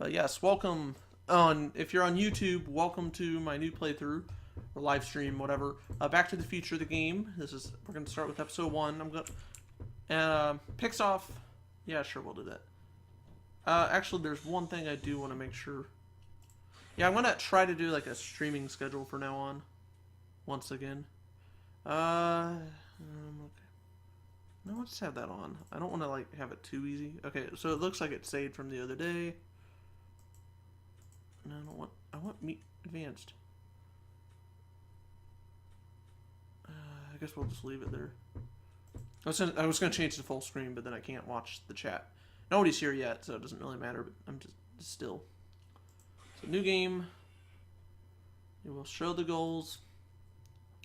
But yes, welcome if you're on YouTube, welcome to my new playthrough or live stream, whatever. Back to the Future, the game. We're gonna start with episode 1. I'm gonna picks off. Yeah, sure, we'll do that. Actually, there's one thing I do want to make sure. Yeah, I'm gonna try to do like a streaming schedule from now on. Once again. Okay. No, let's have that on. I don't want to like have it too easy. Okay, so it looks like it's saved from the other day. No, I want meet advanced. I guess we'll just leave it there. I was gonna change to full screen, but then I can't watch the chat. Nobody's here yet, so it doesn't really matter. But I'm just still. So new game. It will show the goals.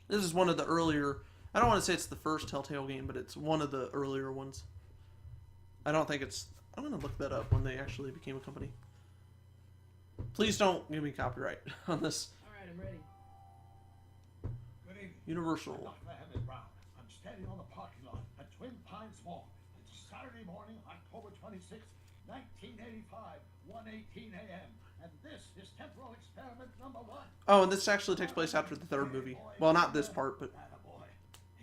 This is one of the earlier. I don't want to say it's the first Telltale game, but it's one of the earlier ones. I don't think it's. I'm gonna look that up when they actually became a company. Please don't give me copyright on this. All right, I'm ready. Good evening. Universal. I'm Brown. I'm standing on the parking lot at Twin Pines Mall. It's Saturday morning, October 26, 1985, 1:18 a.m. And this is temporal experiment number 1. Oh, and this actually takes place after the third movie. Well, not this part, but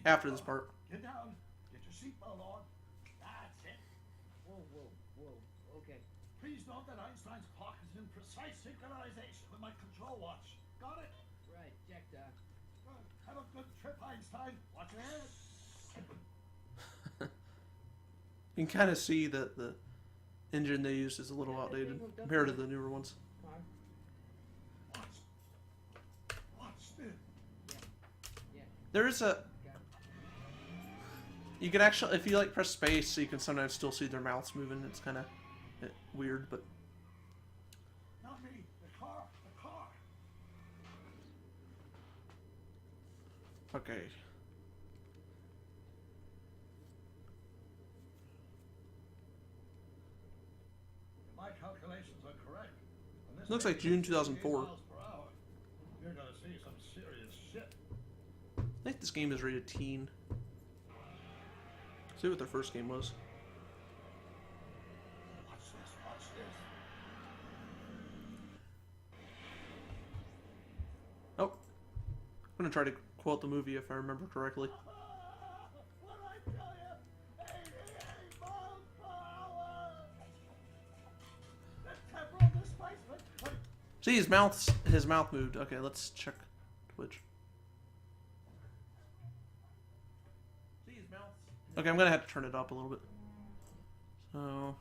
after this part. Get down. Get your seatbelt on. That's it. Whoa. Okay. Please note that Einstein's clock is in precise synchronization with my control watch. Got it? Right, check, Doc. Good. Have a good trip, Einstein. Watch your head. You can kind of see that the engine they used is a little outdated compared to the newer ones. Watch this. Yeah. There is a. You can actually, if you like press space, so you can sometimes still see their mouths moving. It's kind of weird, but. Not me. The car. Okay. My calculations are correct. Looks like June 2004. You're gonna see some serious shit. I think this game is rated teen. See what their first game was. Watch this. Oh. I'm gonna try to quote the movie if I remember correctly. What I tell you? 88 miles per hour. The temporal displacement. See, his mouth moved. Okay, let's check Twitch. See, his mouth. Okay, I'm gonna have to turn it up a little bit. So.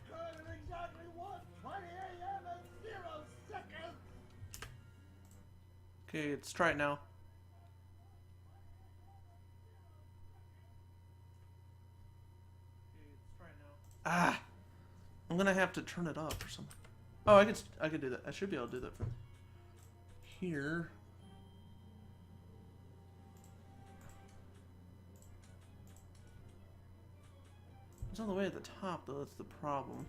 Good at exactly 1:20 a.m. and 0 seconds. Okay, let's try it now. Ah! I'm gonna have to turn it up or something. Oh, I could do that. I should be able to do that from here. It's all the way at the top, though. That's the problem.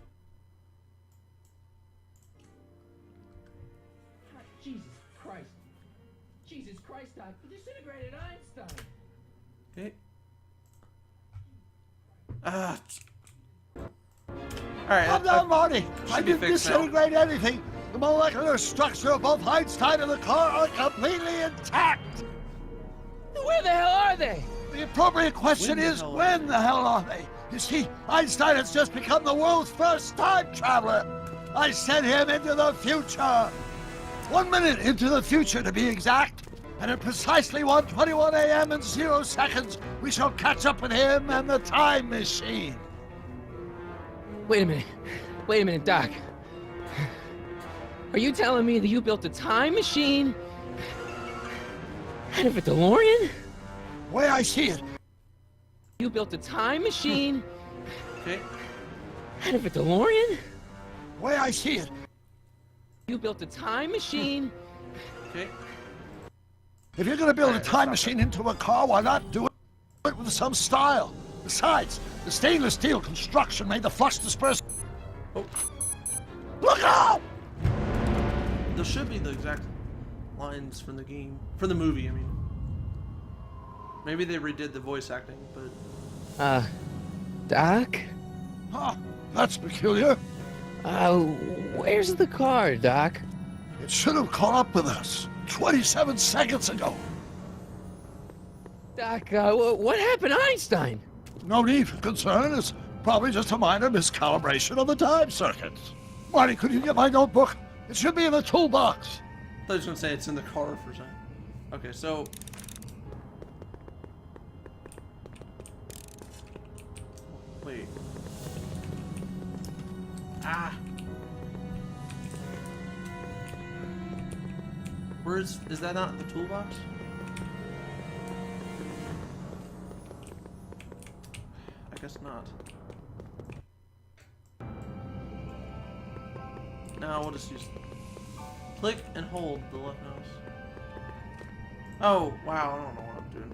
Jesus Christ, Doc. You disintegrated Einstein. Okay. Ah. Alright. Calm down, Marty. I didn't fixed now. disintegrate anything. The molecular structure of both Einstein and the car are completely intact. Where the hell are they? The appropriate question is, when the hell are they? You see, Einstein has just become the world's first time traveler. I sent him into the future. 1 minute into the future, to be exact. And at precisely 1:21 a.m. and 0 seconds, we shall catch up with him and the time machine. Wait a minute, Doc. Are you telling me that you built a time machine out of a DeLorean? The way I see it, You built a time machine Okay. out of a DeLorean? the way I see it, You built a time machine. Okay. if you're going to build a time machine into a car, why not do it with some style? Besides, the stainless steel construction made the flux disperse. Oh. Look out! There should be the exact lines from the game. For the movie, I mean. Maybe they redid the voice acting, but... Doc? Huh, that's peculiar. Where's the car, Doc? It should have caught up with us 27 seconds ago. Doc, what happened to Einstein? No need for concern. It's probably just a minor miscalibration of the time circuits. Marty, could you get my notebook? It should be in the toolbox. I thought he was gonna say it's in the car for a second. Okay, so wait. Ah. Is that not the toolbox? I guess not. No, we'll just use click and hold the left mouse. Oh, wow, I don't know what I'm doing.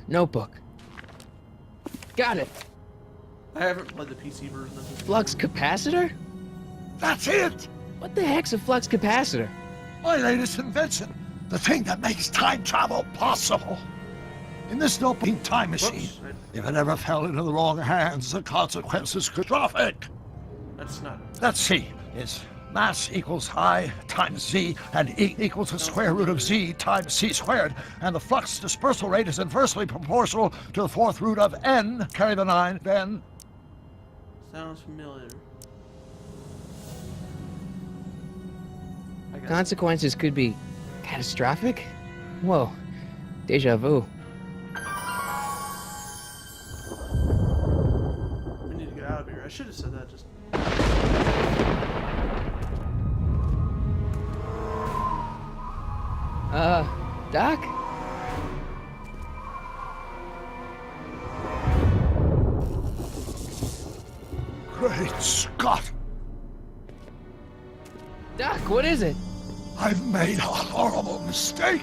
Notebook. Got it. I haven't played the PC version of this. Flux capacitor? That's it! What the heck's a flux capacitor? My latest invention. The thing that makes time travel possible. In this doping time machine, Whoops, if it ever fell into the wrong hands, the consequences could be catastrophic. that's not. Let's see. It's mass equals I times Z, and E equals the square root of Z times C squared, and the flux dispersal rate is inversely proportional to the fourth root of N, carry the 9, then... Sounds familiar. I got it. Consequences could be catastrophic? Whoa, deja vu. We need to get out of here. I should have said that just. Doc? Great Scott! Doc, what is it? I've made a horrible mistake!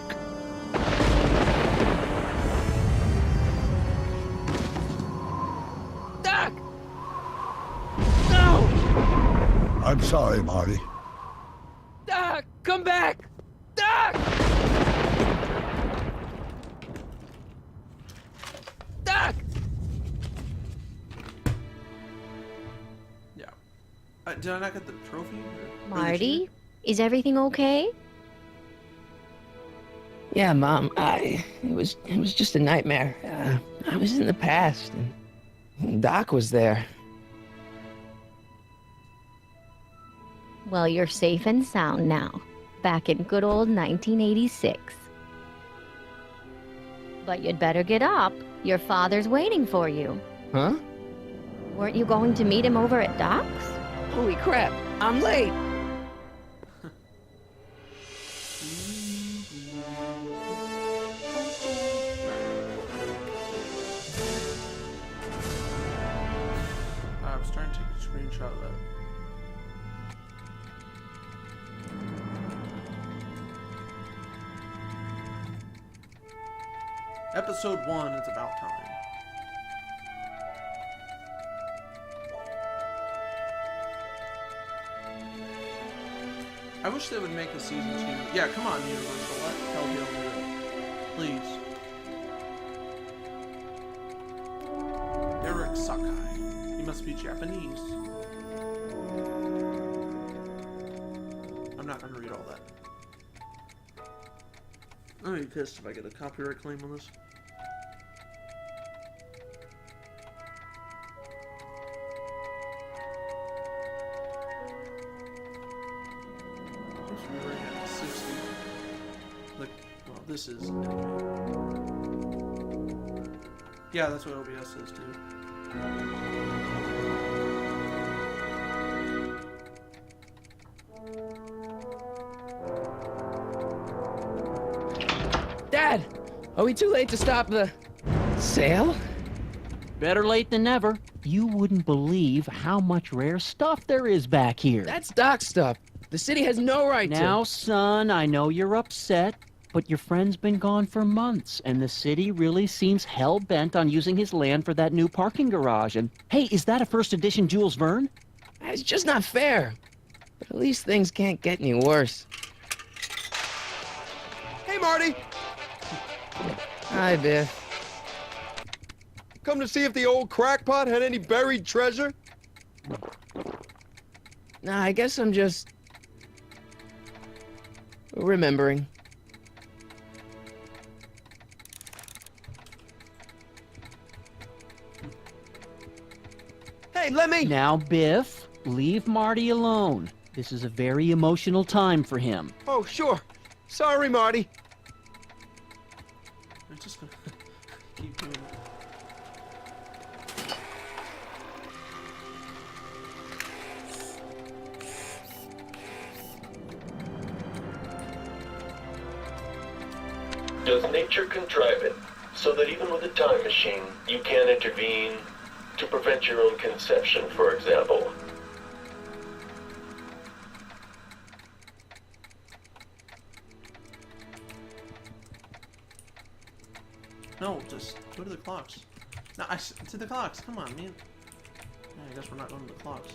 Doc! No! I'm sorry, Marty. Doc, come back! Doc! Doc! Yeah. Did I not get the trophy? Or the Marty, is everything okay? Yeah, Mom, it was just a nightmare. I was in the past, and Doc was there. Well, you're safe and sound now, back in good old 1986. But you'd better get up. Your father's waiting for you. Huh? Weren't you going to meet him over at Doc's? Holy crap, I'm late! I was trying to take a screenshot of that. Episode 1, it's about time. I wish they would make a season 2. Yeah, come on, Universal. Let Telltale do it. Please. Eric Sakai. He must be Japanese. I'm not gonna read all that. I'm gonna be pissed if I get a copyright claim on this. We're already at 60. Like, well, this is anyway. Yeah, that's what OBS says too. Dad! Are we too late to stop the sale? Better late than never. You wouldn't believe how much rare stuff there is back here. That's Doc stuff. The city has no right Now, to. son, I know you're upset, but your friend's been gone for months, and the city really seems hell-bent on using his land for that new parking garage. And, hey, is that a first edition Jules Verne? It's just not fair. But at least things can't get any worse. Hey, Marty! Hi, Biff. Come to see if the old crackpot had any buried treasure? Nah, I guess I'm just... remembering. Hey, let me... Now, Biff, leave Marty alone. This is a very emotional time for him. Oh, sure. Sorry, Marty. I'm just gonna keep doing it. Does nature contrive it so that even with a time machine, you can't intervene to prevent your own conception, for example? No, just go to the clocks. No, to the clocks. Come on, man. Yeah, I guess we're not going to the clocks.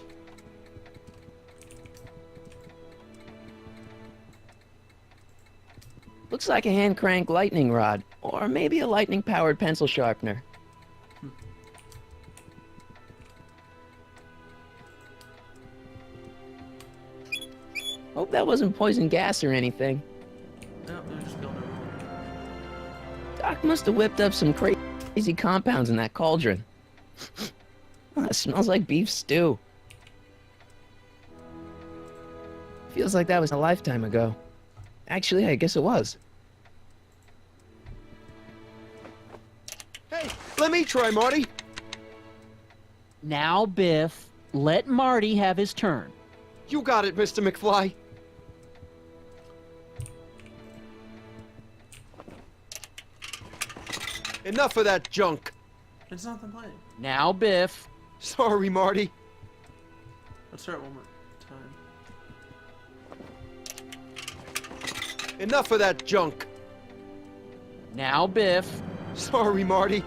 Looks like a hand crank lightning rod, or maybe a lightning powered pencil sharpener. Hope that wasn't poison gas or anything. No, they just killed everyone. Doc must have whipped up some crazy compounds in that cauldron. It smells like beef stew. Feels like that was a lifetime ago. Actually, I guess it was. Hey, let me try, Marty. Now, Biff, let Marty have his turn. You got it, Mr. McFly. Enough of that junk. It's not them playing. Now, Biff. Sorry, Marty. Let's start one more time. Enough of that junk. Now, Biff. Sorry, Marty.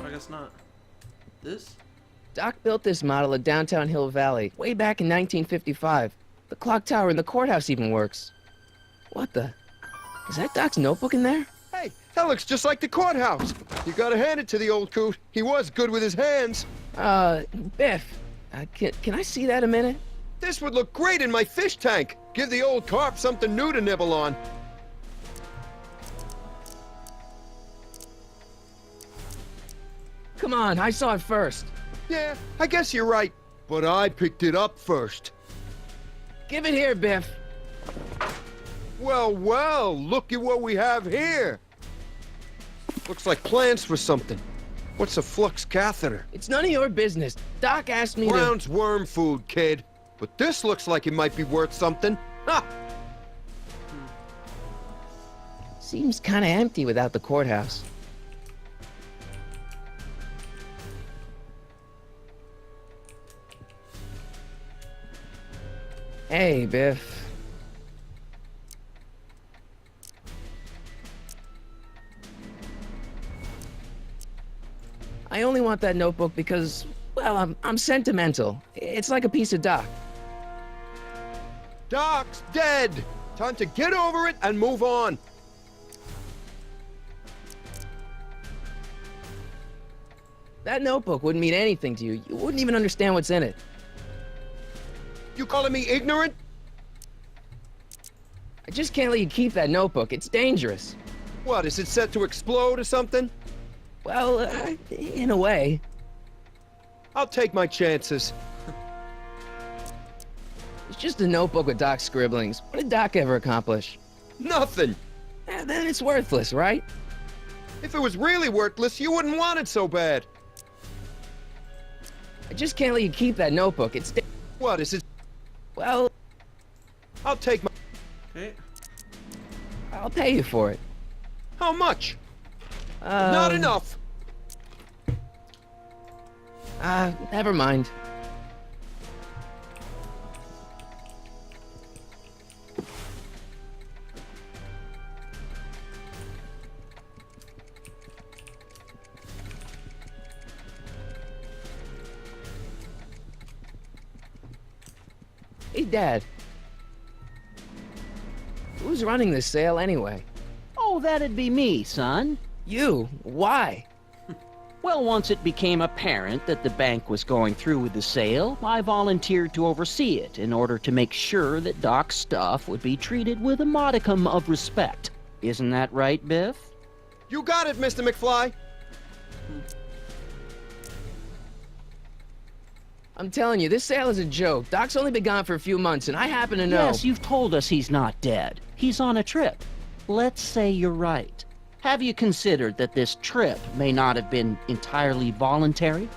I guess not. This? Doc built this model of downtown Hill Valley way back in 1955. The clock tower in the courthouse even works. What the? Is that Doc's notebook in there? Hey, that looks just like the courthouse. You gotta hand it to the old coot. He was good with his hands. Biff, can I see that a minute? This would look great in my fish tank. Give the old carp something new to nibble on. Come on, I saw it first. Yeah, I guess you're right. But I picked it up first. Give it here, Biff. Well, well, look at what we have here. Looks like plans for something. What's a flux catheter? It's none of your business. Doc asked me Brown's worm food, kid. But this looks like it might be worth something. Ha! Seems kind of empty without the courthouse. Hey, Biff. I only want that notebook because, well, I'm sentimental. It's like a piece of Doc. Doc's dead. Time to get over it and move on. That notebook wouldn't mean anything to you. You wouldn't even understand what's in it. You calling me ignorant? I just can't let you keep that notebook. It's dangerous. What, is it set to explode or something? Well, in a way. I'll take my chances. It's just a notebook with Doc's scribblings. What did Doc ever accomplish? Nothing. Then it's worthless, right? If it was really worthless, you wouldn't want it so bad. I just can't let you keep that notebook. It's What, is it? well, I'll take my... Okay. I'll pay you for it. How much? Not enough. Never mind. Hey, Dad. Who's running this sale anyway? Oh, that'd be me, son. You? Why? Well, once it became apparent that the bank was going through with the sale, I volunteered to oversee it in order to make sure that Doc's stuff would be treated with a modicum of respect. Isn't that right, Biff? You got it, Mr. McFly. I'm telling you, this sale is a joke. Doc's only been gone for a few months, and I happen to know... Yes, you've told us he's not dead. He's on a trip. Let's say you're right. Have you considered that this trip may not have been entirely voluntary?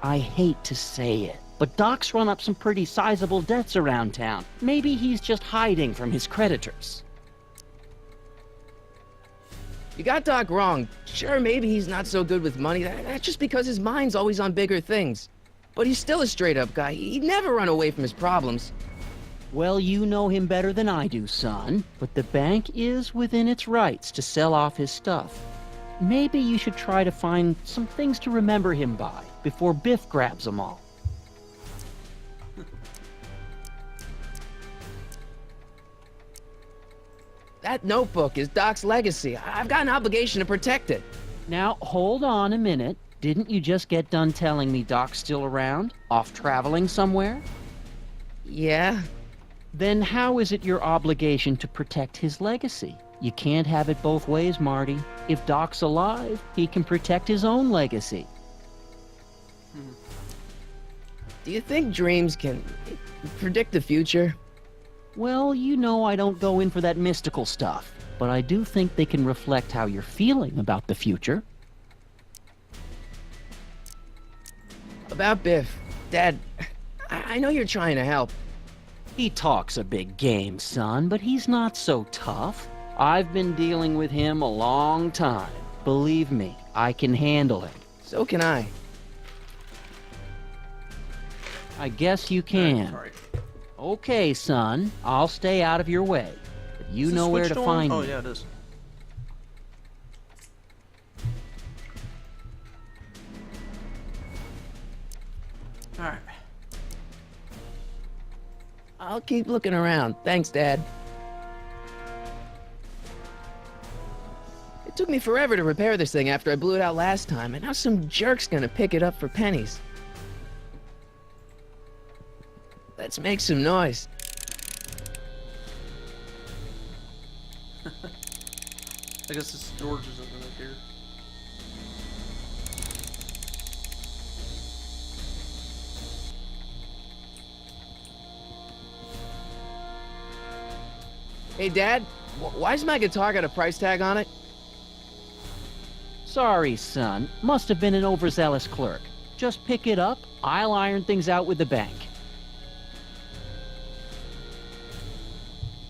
I hate to say it, but Doc's run up some pretty sizable debts around town. Maybe he's just hiding from his creditors. You got Doc wrong. Sure, maybe he's not so good with money. That's just because his mind's always on bigger things. But he's still a straight-up guy. He'd never run away from his problems. Well, you know him better than I do, son. But the bank is within its rights to sell off his stuff. Maybe you should try to find some things to remember him by before Biff grabs them all. That notebook is Doc's legacy. I've got an obligation to protect it. Now, hold on a minute. Didn't you just get done telling me Doc's still around? Off traveling somewhere? Yeah? Then how is it your obligation to protect his legacy? You can't have it both ways, Marty. If Doc's alive, he can protect his own legacy. Do you think dreams can predict the future? Well, you know I don't go in for that mystical stuff, but I do think they can reflect how you're feeling about the future. About Biff. Dad, I know you're trying to help. He talks a big game, son, but he's not so tough. I've been dealing with him a long time. Believe me, I can handle him. So can I. I guess you can. Sorry. Okay, son, I'll stay out of your way. But you Is know this where to switched on? find Oh, me. yeah, it is. Alright. I'll keep looking around. Thanks, Dad. It took me forever to repair this thing after I blew it out last time, and now some jerk's gonna pick it up for pennies. Let's make some noise. I guess the storage isn't gonna appear. Hey, Dad, why's my guitar got a price tag on it? Sorry, son. Must have been an overzealous clerk. Just pick it up. I'll iron things out with the bank.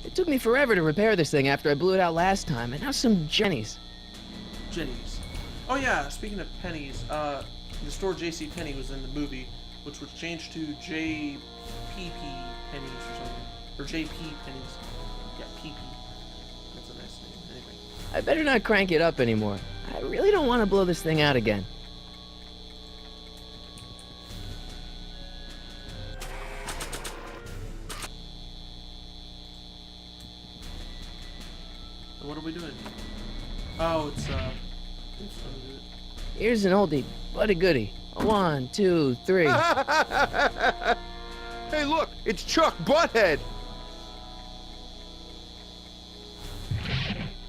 It took me forever to repair this thing after I blew it out last time, and now some Jennies. Jennies. Oh yeah, speaking of pennies, the store J.C. Penney was in the movie, which was changed to J.P.P. Pennies or something. Or J.P. Pennies. Yeah, P.P. That's a nice name. Anyway. I better not crank it up anymore. I really don't want to blow this thing out again. So what are we doing? Oh, it's Here's an oldie, but a goodie. 1, 2, 3. Hey, look, it's Chuck Butthead.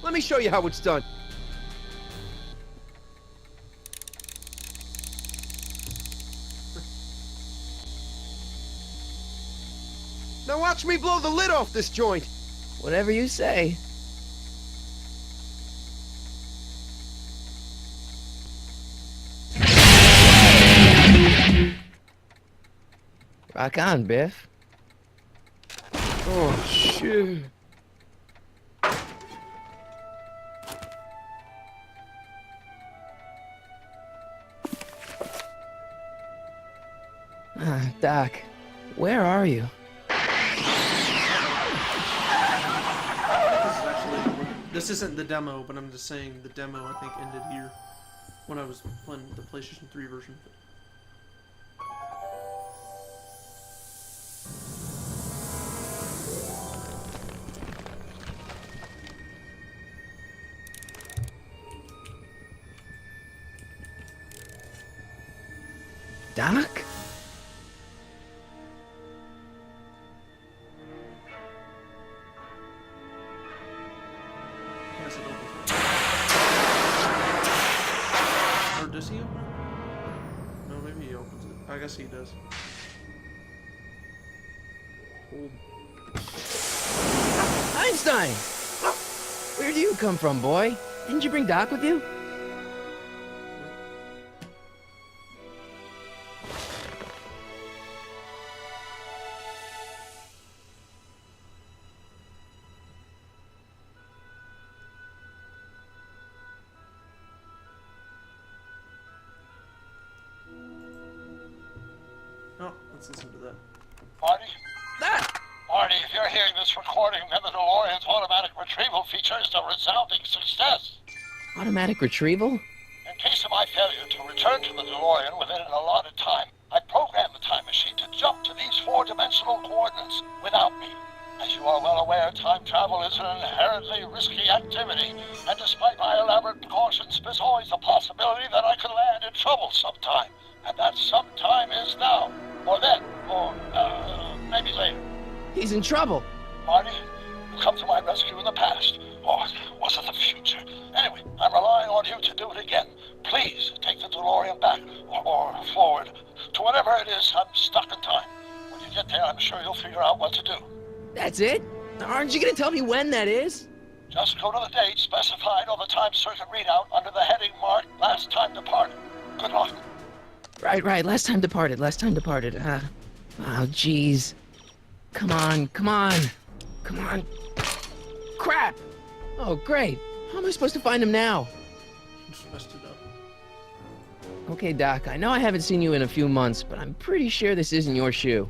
Let me show you how it's done. Now watch me blow the lid off this joint. Whatever you say. Rock on, Biff. Oh, shit. Doc, where are you? This isn't the demo, but I'm just saying the demo I think ended here when I was playing the PlayStation 3 version. Doc? I guess it opens it. Or does he open it? No, maybe he opens it. I guess he does. Hold. Einstein! Where do you come from, boy? Didn't you bring Doc with you? Oh, let's listen to that. Marty? Doc! Marty, if you're hearing this recording, then the DeLorean's automatic retrieval feature is a resounding success. Automatic retrieval? In case of my failure to return to the DeLorean within an allotted time, I programmed the time machine to jump to these four-dimensional coordinates without me. As you are well aware, time travel is an inherently risky activity, and despite my elaborate precautions, there's always a possibility that I could land in trouble sometime. And that sometime is now, or then, or maybe later. He's in trouble. Marty, you come to my rescue in the past, or was it the future? Anyway, I'm relying on you to do it again. Please take the DeLorean back, or forward, to whatever it is. I'm stuck in time. When you get there, I'm sure you'll figure out what to do. That's it? Aren't you gonna tell me when that is? Just go to the date specified on the time circuit readout under the heading marked Last Time Departed. Good luck. Right. Last time departed. Oh, jeez. Come on. Crap! Oh, great. How am I supposed to find him now? Just messed it up. Okay, Doc, I know I haven't seen you in a few months, but I'm pretty sure this isn't your shoe.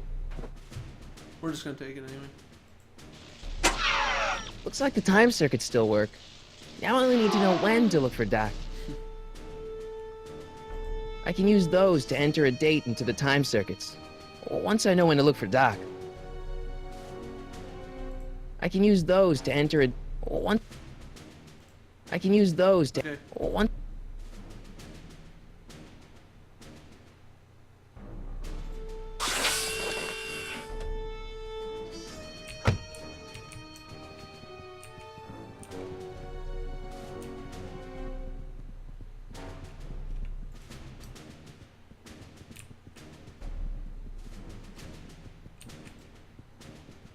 We're just gonna take it anyway. Looks like the time circuits still work. Now I only need to know when to look for Doc. I can use those to enter a date into the time circuits. Once I know when to look for Doc. I can use those to enter a... I can use those to... Okay.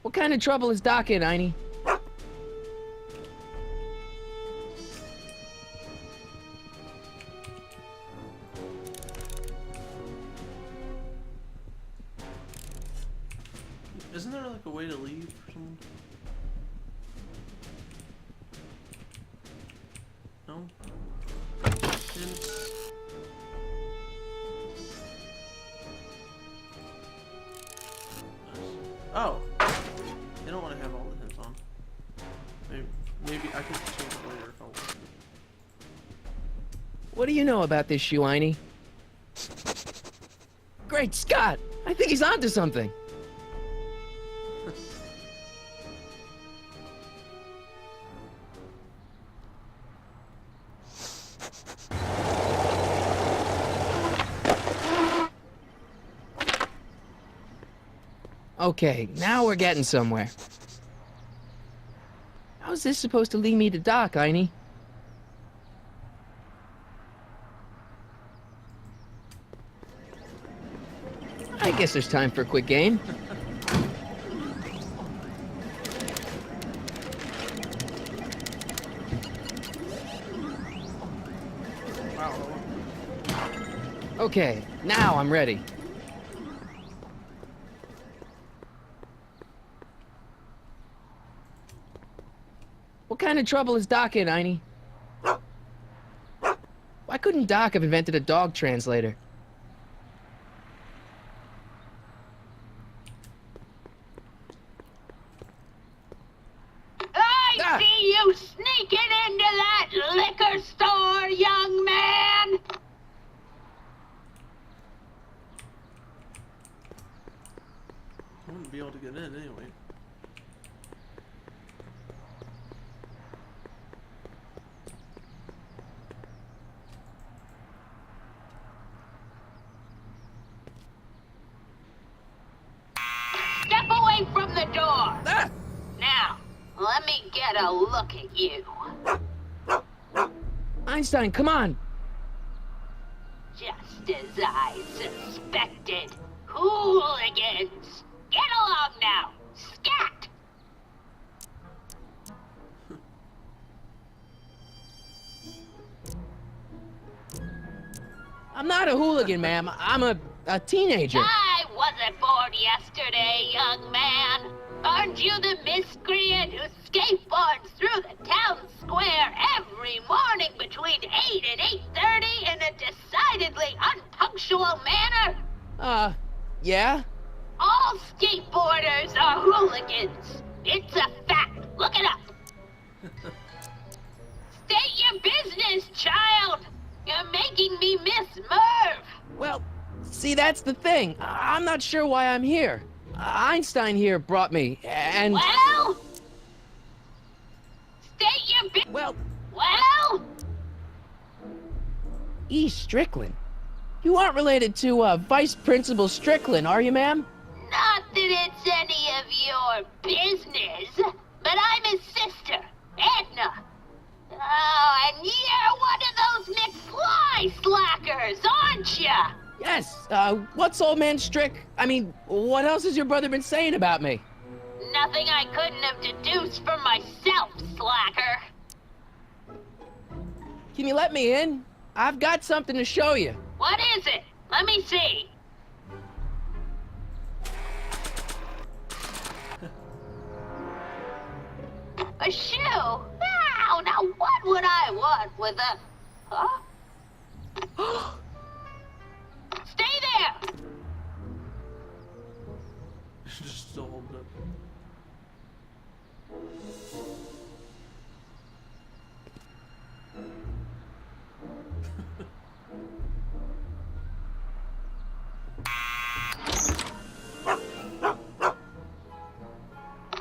What kind of trouble is Doc in, Einie? Isn't there like a way to leave or something? No? Hints. Oh! They don't want to have all the hints on. Maybe I can change it later if I want. What do you know about this shoe, Einie? Great Scott! I think he's onto something! Okay, now we're getting somewhere. How's this supposed to lead me to Doc, Einie? I guess there's time for a quick game. Wow. Okay, now I'm ready. What kind of trouble is Doc in, Einie? Why couldn't Doc have invented a dog translator? I see you sneaking into that liquor store, young man! I wouldn't be able to get in anyway. away from the door. Ah! Now, let me get a look at you. Einstein, come on. Just as I suspected. Hooligans! Get along now! Scat! I'm not a hooligan, ma'am. I'm a teenager. I wasn't born yesterday, young man. Aren't you the miscreant who skateboards through the town square every morning between 8 and 8:30 in a decidedly unpunctual manner? Yeah? All skateboarders are hooligans. It's a fact. Look it up. State your business, child. You're making me miss Merv. Well, see, that's the thing. I'm not sure why I'm here. Einstein here brought me, and... Well? State your business. Well, Well? E. Strickland. You aren't related to, Vice Principal Strickland, are you, ma'am? Not that it's any of your business, but I'm his sister, Edna. Oh, and you're one of those McFly slackers, aren't ya? Yes, what's old man what else has your brother been saying about me? Nothing I couldn't have deduced from myself, slacker. Can you let me in? I've got something to show you. What is it? Let me see. A shoe? Now what would I want with a... Huh? Stay there! Just still holding it.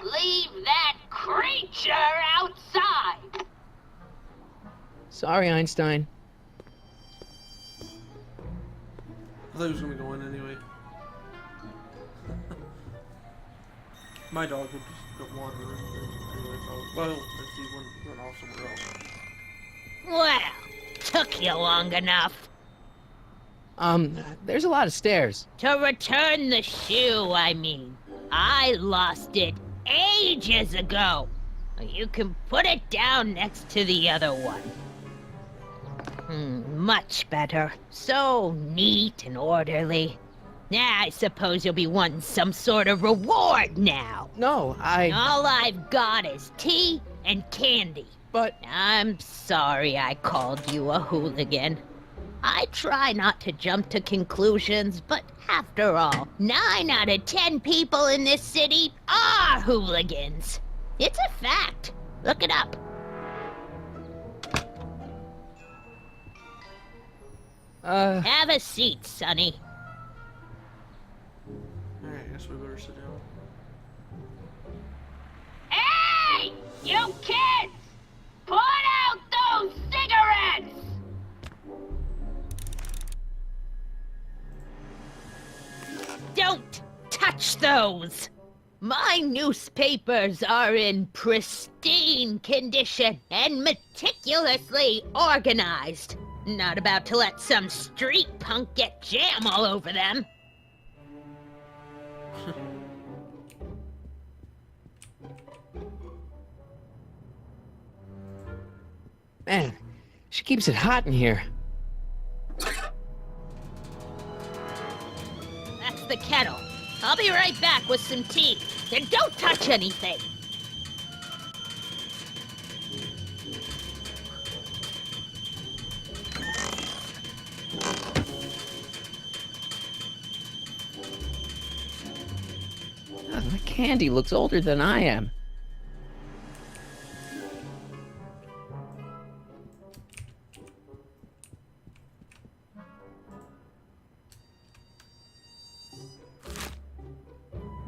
Leave that creature outside! Sorry, Einstein. I thought he was gonna go in anyway. My dog would just go wander anyway, probably. Well, if he wouldn't run off somewhere else. Well, took you long enough. There's a lot of stairs. To return the shoe, I mean. I lost it ages ago. You can put it down next to the other one. Much better. So neat and orderly. I suppose you'll be wanting some sort of reward now. No, All I've got is tea and candy. But... I'm sorry I called you a hooligan. I try not to jump to conclusions, but after all, 9 out of 10 people in this city are hooligans. It's a fact. Look it up. Have a seat, Sonny. Alright, I guess we better sit down. Hey! You kids! Put out those cigarettes! Don't touch those! My newspapers are in pristine condition and meticulously organized. Not about to let some street punk get jam all over them. Man, she keeps it hot in here. That's the kettle. I'll be right back with some tea. Then don't touch anything. The candy looks older than I am.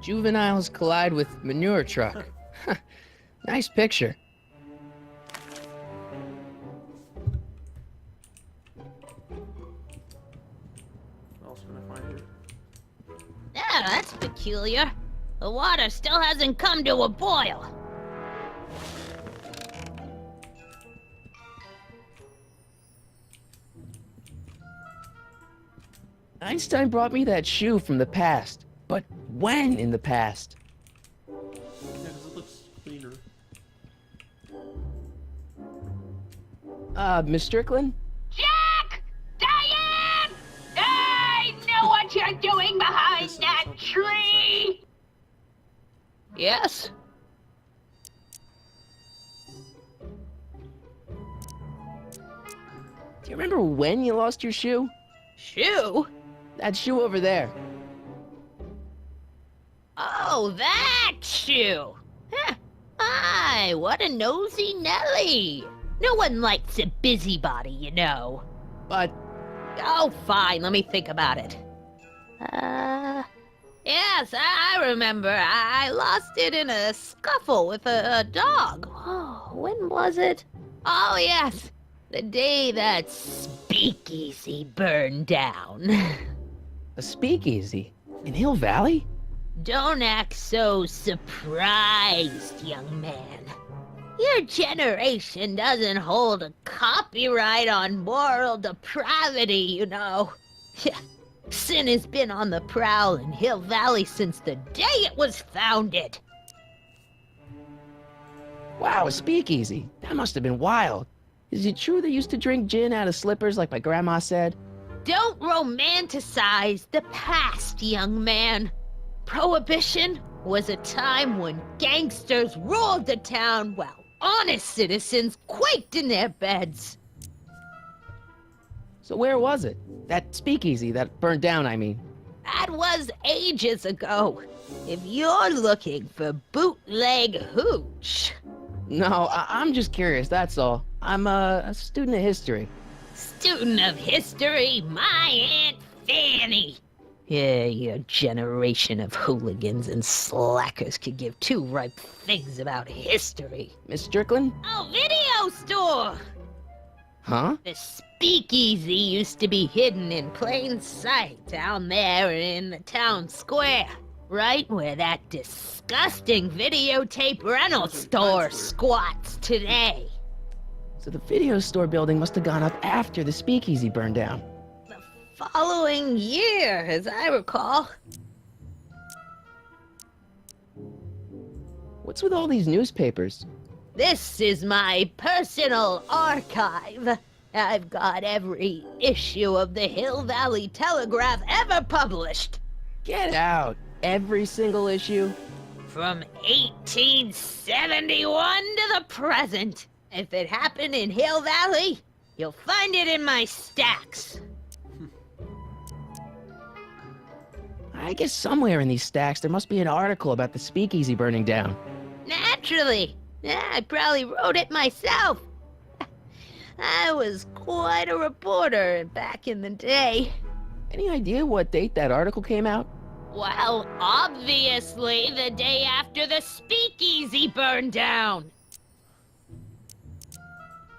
Juveniles collide with manure truck. Nice picture. What else can I find here? Yeah, that's peculiar. The water still hasn't come to a boil. Einstein brought me that shoe from the past. But when in the past? Yeah, because it looks cleaner. Miss Strickland? Jack! Diane! I know what you're doing behind that tree! Yes? Do you remember when you lost your shoe? Shoe? That shoe over there. Oh, that shoe! Huh. Aye, what a nosy Nelly! No one likes a busybody, you know. But Oh, fine, let me think about it. Yes, I remember. I lost it in a scuffle with a dog. Oh, when was it? Oh, yes, the day that speakeasy burned down. a speakeasy in Hill Valley? Don't act so surprised, young man. Your generation doesn't hold a copyright on moral depravity, you know. Sin has been on the prowl in Hill Valley since the day it was founded. Wow, a speakeasy. That must have been wild. Is it true they used to drink gin out of slippers like my grandma said? Don't romanticize the past, young man. Prohibition was a time when gangsters ruled the town while honest citizens quaked in their beds. So where was it? That speakeasy that burned down, I mean. That was ages ago. If you're looking for bootleg hooch. No, I'm just curious, that's all. I'm a student of history. Student of history, my Aunt Fanny. Yeah, your generation of hooligans and slackers could give two ripe figs about history. Miss Strickland? Oh, video store! Huh? The speakeasy used to be hidden in plain sight down there in the town square. Right where that disgusting videotape rental store squats today. So the video store building must have gone up after the speakeasy burned down. The following year, as I recall. What's with all these newspapers? This is my personal archive. I've got every issue of the Hill Valley Telegraph ever published. Get out! Every single issue? From 1871 to the present. If it happened in Hill Valley, you'll find it in my stacks. I guess somewhere in these stacks there must be an article about the speakeasy burning down. Naturally. Yeah, I probably wrote it myself. I was quite a reporter back in the day. Any idea what date that article came out? Well, obviously the day after the speakeasy burned down.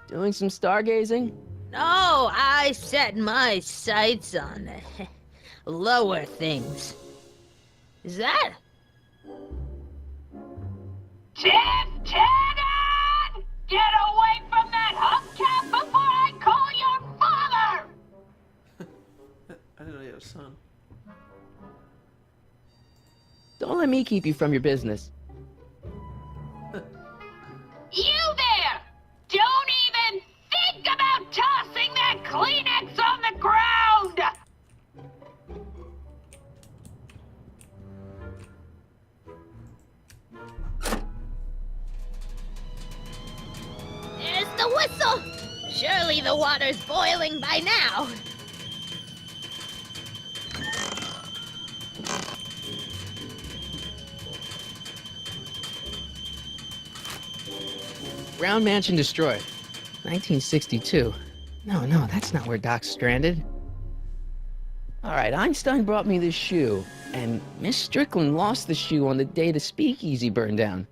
Doing some stargazing? No, I set my sights on lower things. Is that? Tiff Tannen! Get away from that hubcap before I call your father! I didn't know you had a son. Don't let me keep you from your business. You there! Don't even think about tossing that Kleenex on the ground! There's the whistle! Surely the water's boiling by now. Brown Mansion destroyed. 1962. No, that's not where Doc's stranded. Alright, Einstein brought me this shoe, and Miss Strickland lost the shoe on the day the speakeasy burned down.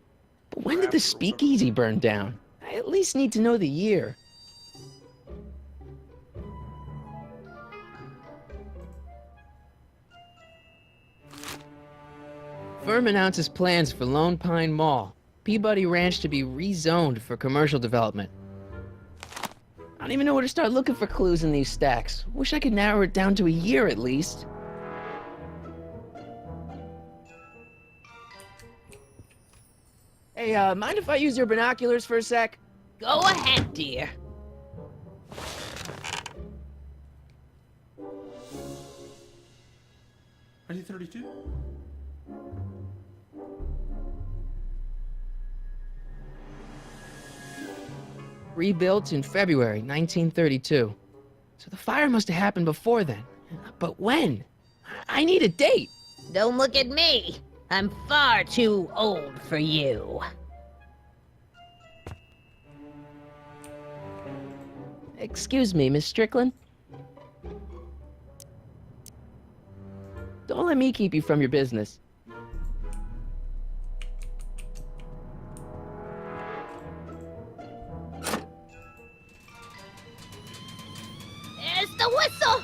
But when did the speakeasy burn down? I at least need to know the year. firm announces plans for Lone Pine Mall, Peabody Ranch to be rezoned for commercial development. I don't even know where to start looking for clues in these stacks. Wish I could narrow it down to a year at least. Hey, mind if I use your binoculars for a sec? Go ahead, dear. 1932? Rebuilt in February 1932. So the fire must have happened before then. But when? I need a date. Don't look at me. I'm far too old for you. Excuse me, Miss Strickland? Don't let me keep you from your business. There's the whistle!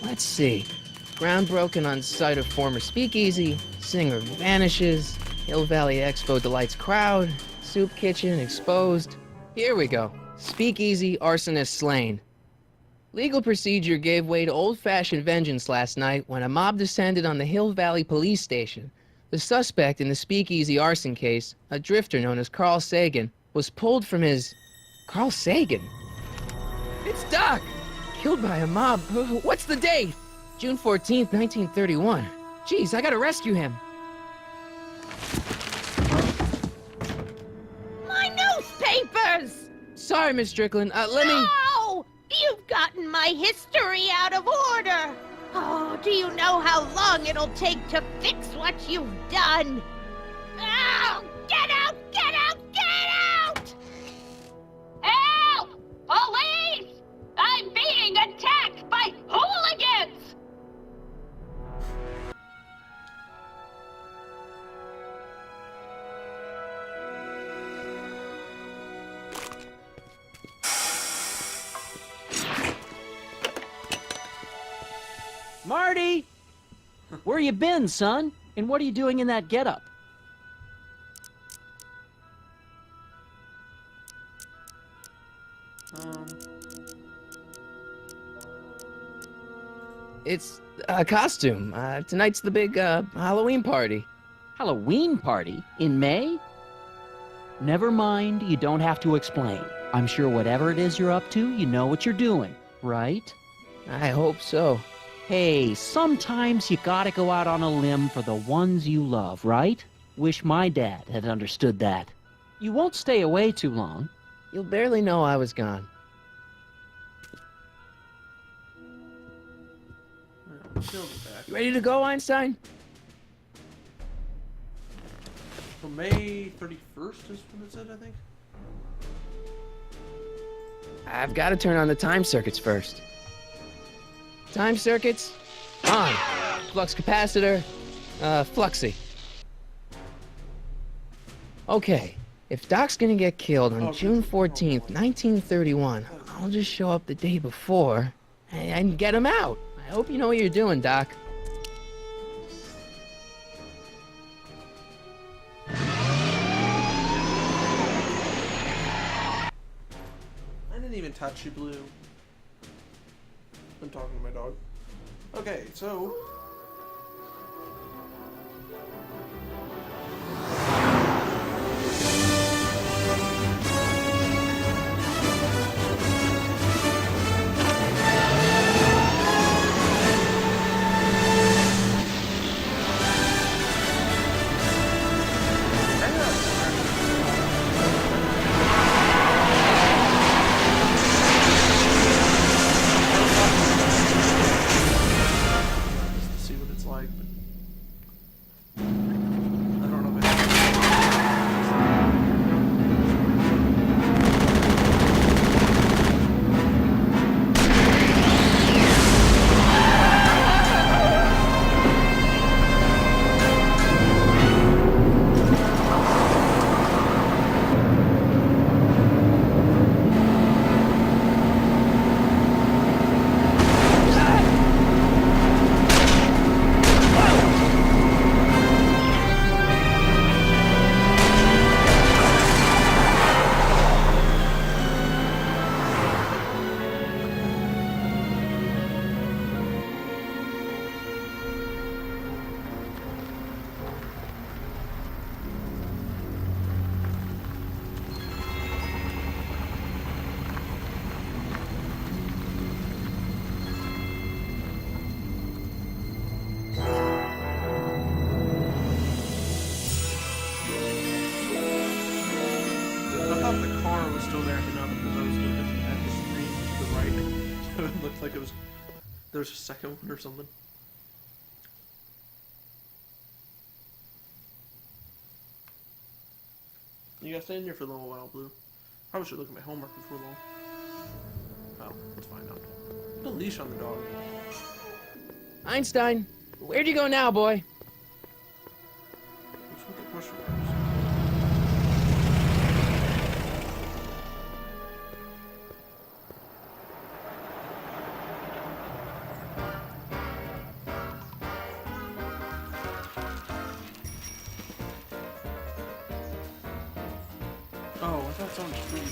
Let's see. Ground broken on site of former speakeasy, singer vanishes, Hill Valley Expo delights crowd, soup kitchen exposed. Here we go. Speakeasy arsonist slain. Legal procedure gave way to old-fashioned vengeance last night when a mob descended on the Hill Valley police station. The suspect in the speakeasy arson case, a drifter known as Carl Sagan, was pulled from his... Carl Sagan? It's Doc! Killed by a mob. What's the date? June 14th, 1931. Jeez, I gotta rescue him. My newspapers! Sorry, Miss Strickland. Let me... No! You've gotten my history out of order! Oh, do you know how long it'll take to fix what you've done? Oh, get out! Get out! Get out! Help! Police! I'm being attacked by hooligans! Marty! Where you been, son? And what are you doing in that getup? It's a costume. Tonight's the big, Halloween party. Halloween party? In May? Never mind, you don't have to explain. I'm sure whatever it is you're up to, you know what you're doing, right? I hope so. Hey, sometimes you gotta go out on a limb for the ones you love, right? Wish my dad had understood that. You won't stay away too long. You'll barely know I was gone. You ready to go, Einstein? So May 31st is when it said, I think? I've got to turn on the time circuits first. Time circuits, on. Flux capacitor, fluxy. Okay, if Doc's gonna get killed on June 14th, 1931, I'll just show up the day before and get him out. I hope you know what you're doing, Doc. I didn't even touch you, Blue. I'm talking to my dog. Okay, so... It looked like it was. There's a second one or something. You gotta stay in here for a little while, Blue. Probably should look at my homework before long. Oh, let's find out. Put a leash on the dog. Einstein, where'd you go now, boy? What's with the question marks? Oh, I thought someone was reading.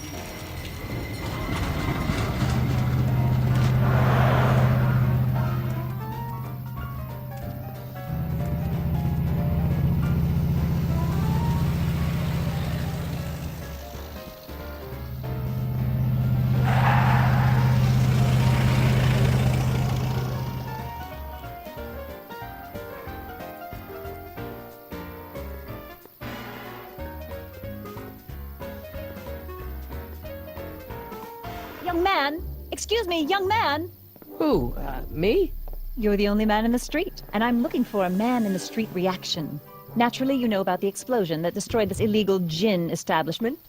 Young man! Excuse me, young man! Who, me? You're the only man in the street, and I'm looking for a man-in-the-street reaction. Naturally, you know about the explosion that destroyed this illegal gin establishment.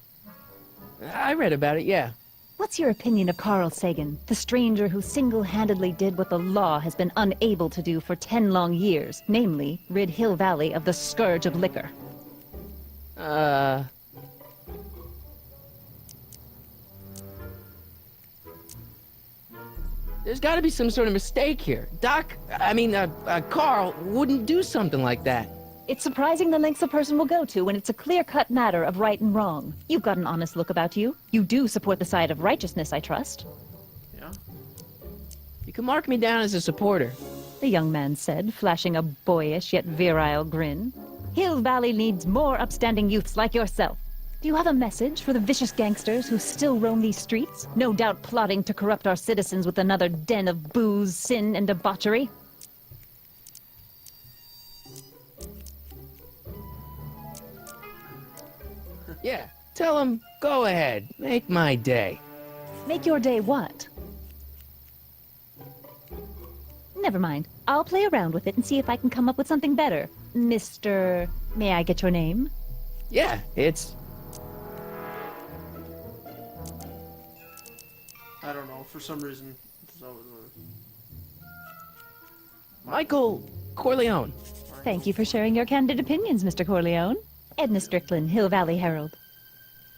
I read about it, yeah. What's your opinion of Carl Sagan, the stranger who single-handedly did what the law has been unable to do for 10 long years, namely, rid Hill Valley of the scourge of liquor? There's gotta be some sort of mistake here. Carl wouldn't do something like that. It's surprising the lengths a person will go to when it's a clear-cut matter of right and wrong. You've got an honest look about you. You do support the side of righteousness, I trust. Yeah. You can mark me down as a supporter. The young man said, flashing a boyish yet virile grin. Hill Valley needs more upstanding youths like yourself. Do you have a message for the vicious gangsters who still roam these streets, no doubt plotting to corrupt our citizens with another den of booze, sin, and debauchery? Yeah, tell him, go ahead, make my day. Make your day what? Never mind. I'll play around with it and see if I can come up with something better. Mr. May I get your name? Yeah, it's... I don't know. For some reason, it's always Michael Corleone. Thank you for sharing your candid opinions, Mr. Corleone. Edna Strickland, Hill Valley Herald.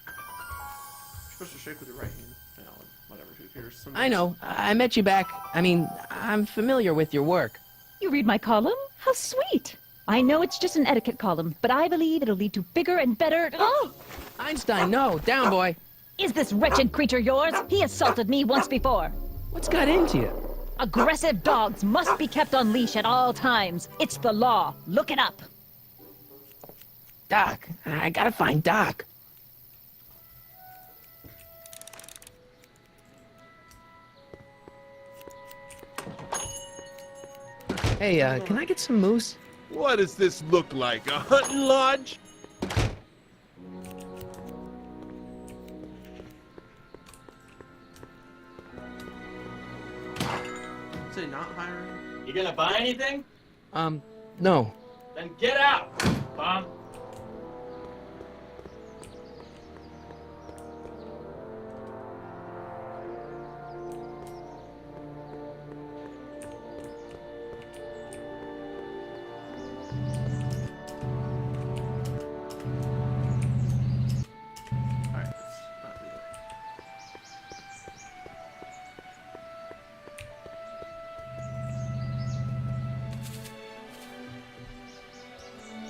You're supposed to shake with your right hand. You know, whatever. Who cares? I know. I met you back. I'm familiar with your work. You read my column? How sweet! I know it's just an etiquette column, but I believe it'll lead to bigger and better... Oh! Einstein, no. Down, boy. Is this wretched creature yours? He assaulted me once before. What's got into you? Aggressive dogs must be kept on leash at all times. It's the law. Look it up. Doc. I gotta find Doc. Hey, can I get some moose? What does this look like? A hunting lodge? Say not hiring. You gonna buy anything? No. Then get out, Bob. Alright, let's not do that.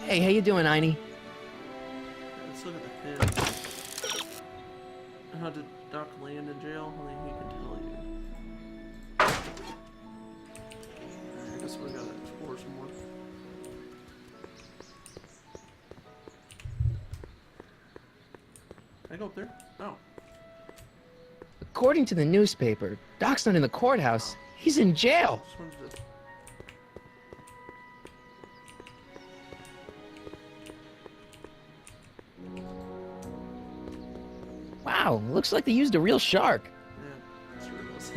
Hey, how you doing, Einie? Let's look at the pin. How did Doc land in jail? I think he can tell you. Alright, I guess we gotta explore some more. Can I go up there? Oh. According to the newspaper, Doc's not in the courthouse. He's in jail. Just wanted to... Wow, looks like they used a real shark. Yeah, that's where it was.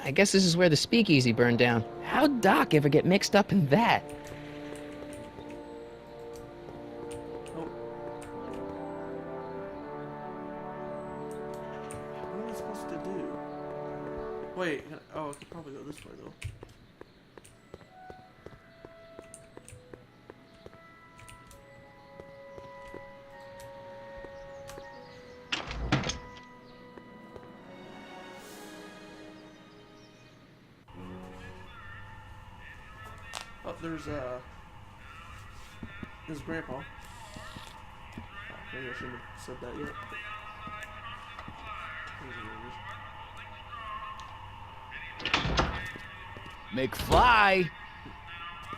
I guess this is where the speakeasy burned down. How'd Doc ever get mixed up in that? Oh. What am I supposed to do? Wait, oh, I could probably go this way though. Oh, there's Grandpa. Oh, maybe I shouldn't have said that yet. McFly!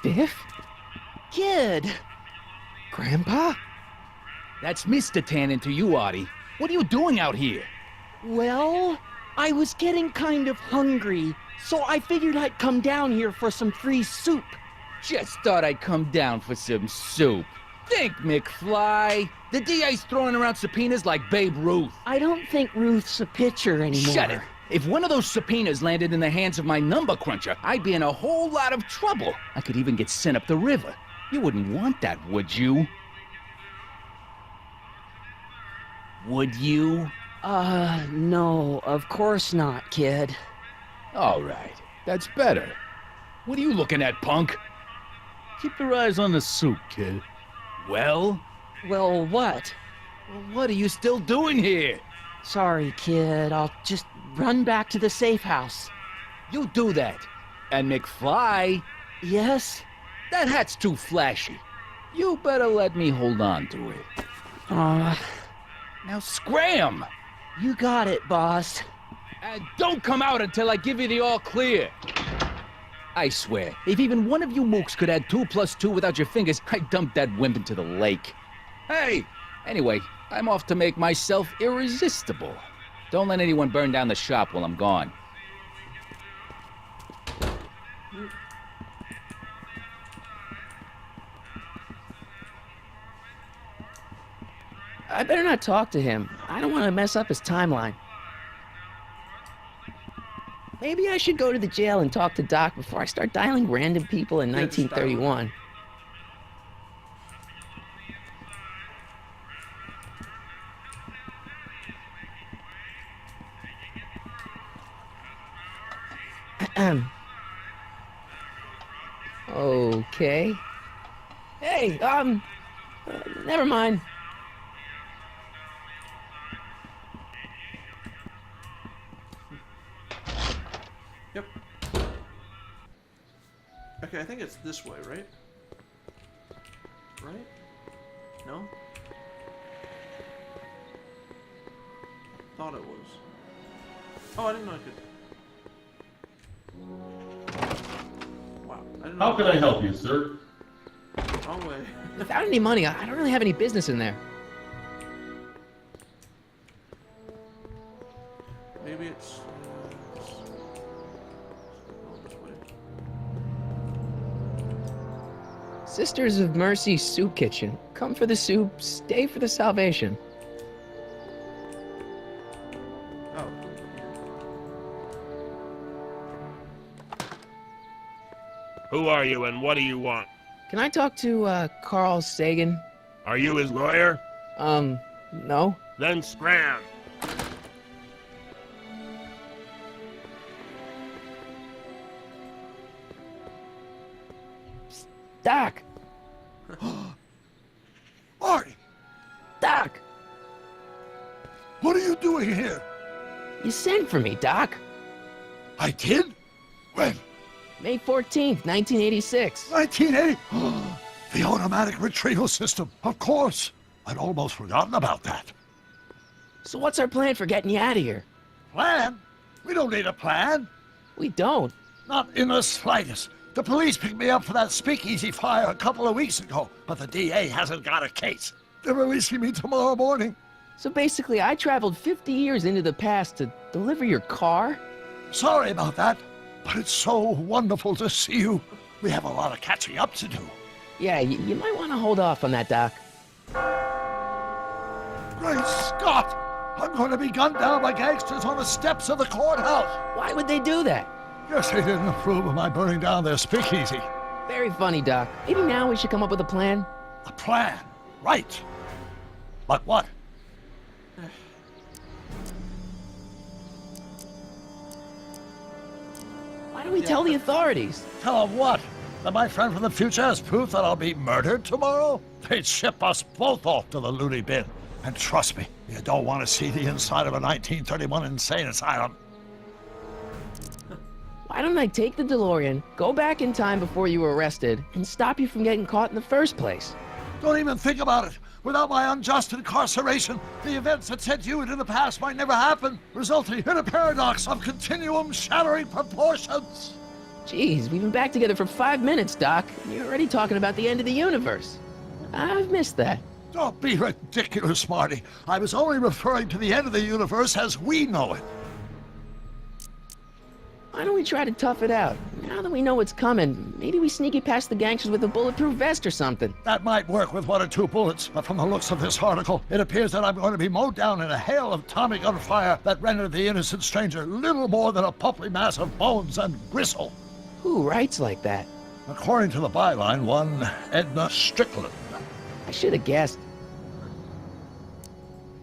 Biff? Kid! Grandpa? That's Mr. Tannen to you, Artie. What are you doing out here? Well, I was getting kind of hungry, so I figured I'd come down here for some free soup. Just thought I'd come down for some soup. Think, McFly. The DA's throwing around subpoenas like Babe Ruth. I don't think Ruth's a pitcher anymore. Shut it. If one of those subpoenas landed in the hands of my number cruncher, I'd be in a whole lot of trouble. I could even get sent up the river. You wouldn't want that, would you? Would you? No, of course not, kid. All right, that's better. What are you looking at, punk? Keep your eyes on the soup, kid. Well? Well, what? What are you still doing here? Sorry, kid. I'll just run back to the safe house. You do that. And McFly? Yes? That hat's too flashy. You better let me hold on to it. Now scram! You got it, boss. And don't come out until I give you the all clear. I swear, if even one of you mooks could add 2 + 2 without your fingers, I'd dump that wimp into the lake. Hey! Anyway, I'm off to make myself irresistible. Don't let anyone burn down the shop while I'm gone. I better not talk to him. I don't want to mess up his timeline. Maybe I should go to the jail and talk to Doc before I start dialing random people in 1931. Okay. Hey, never mind. Yep. Okay, I think it's this way, right? Right? No? Thought it was. Oh, I didn't know I could. Wow. I didn't know. How can I help you, sir? Wrong way. Without any money, I don't really have any business in there. Maybe it's. This way. Sisters of Mercy Soup Kitchen. Come for the soup, stay for the salvation. Oh. Who are you and what do you want? Can I talk to, Carl Sagan? Are you his lawyer? No. Then scram. Doc! Marty! Doc! What are you doing here? You sent for me, Doc. I did? When? May 14th, 1986. 1980? The automatic retrieval system. Of course. I'd almost forgotten about that. So what's our plan for getting you out of here? Plan? We don't need a plan. We don't. Not in the slightest. The police picked me up for that speakeasy fire a couple of weeks ago, but the DA hasn't got a case. They're releasing me tomorrow morning. So basically, I traveled 50 years into the past to deliver your car? Sorry about that, but it's so wonderful to see you. We have a lot of catching up to do. Yeah, you might want to hold off on that, Doc. Great Scott! I'm going to be gunned down by gangsters on the steps of the courthouse. Why would they do that? Guess they didn't approve of my burning down their speakeasy. Very funny, Doc. Maybe now we should come up with a plan. A plan? Right. But what? Why don't we tell the authorities? Tell them what? That my friend from the future has proof that I'll be murdered tomorrow? They'd ship us both off to the loony bin. And trust me, you don't want to see the inside of a 1931 insane asylum. Why don't I take the DeLorean, go back in time before you were arrested, and stop you from getting caught in the first place? Don't even think about it. Without my unjust incarceration, the events that sent you into the past might never happen, resulting in a paradox of continuum-shattering proportions. Jeez, we've been back together for 5 minutes, Doc, and you're already talking about the end of the universe. I've missed that. Don't be ridiculous, Marty. I was only referring to the end of the universe as we know it. Why don't we try to tough it out? Now that we know what's coming, maybe we sneak it past the gangsters with a bulletproof vest or something. That might work with 1 or 2 bullets, but from the looks of this article, it appears that I'm going to be mowed down in a hail of Tommy gun fire that rendered the innocent stranger little more than a pulpy mass of bones and gristle. Who writes like that? According to the byline, one Edna Strickland. I should have guessed.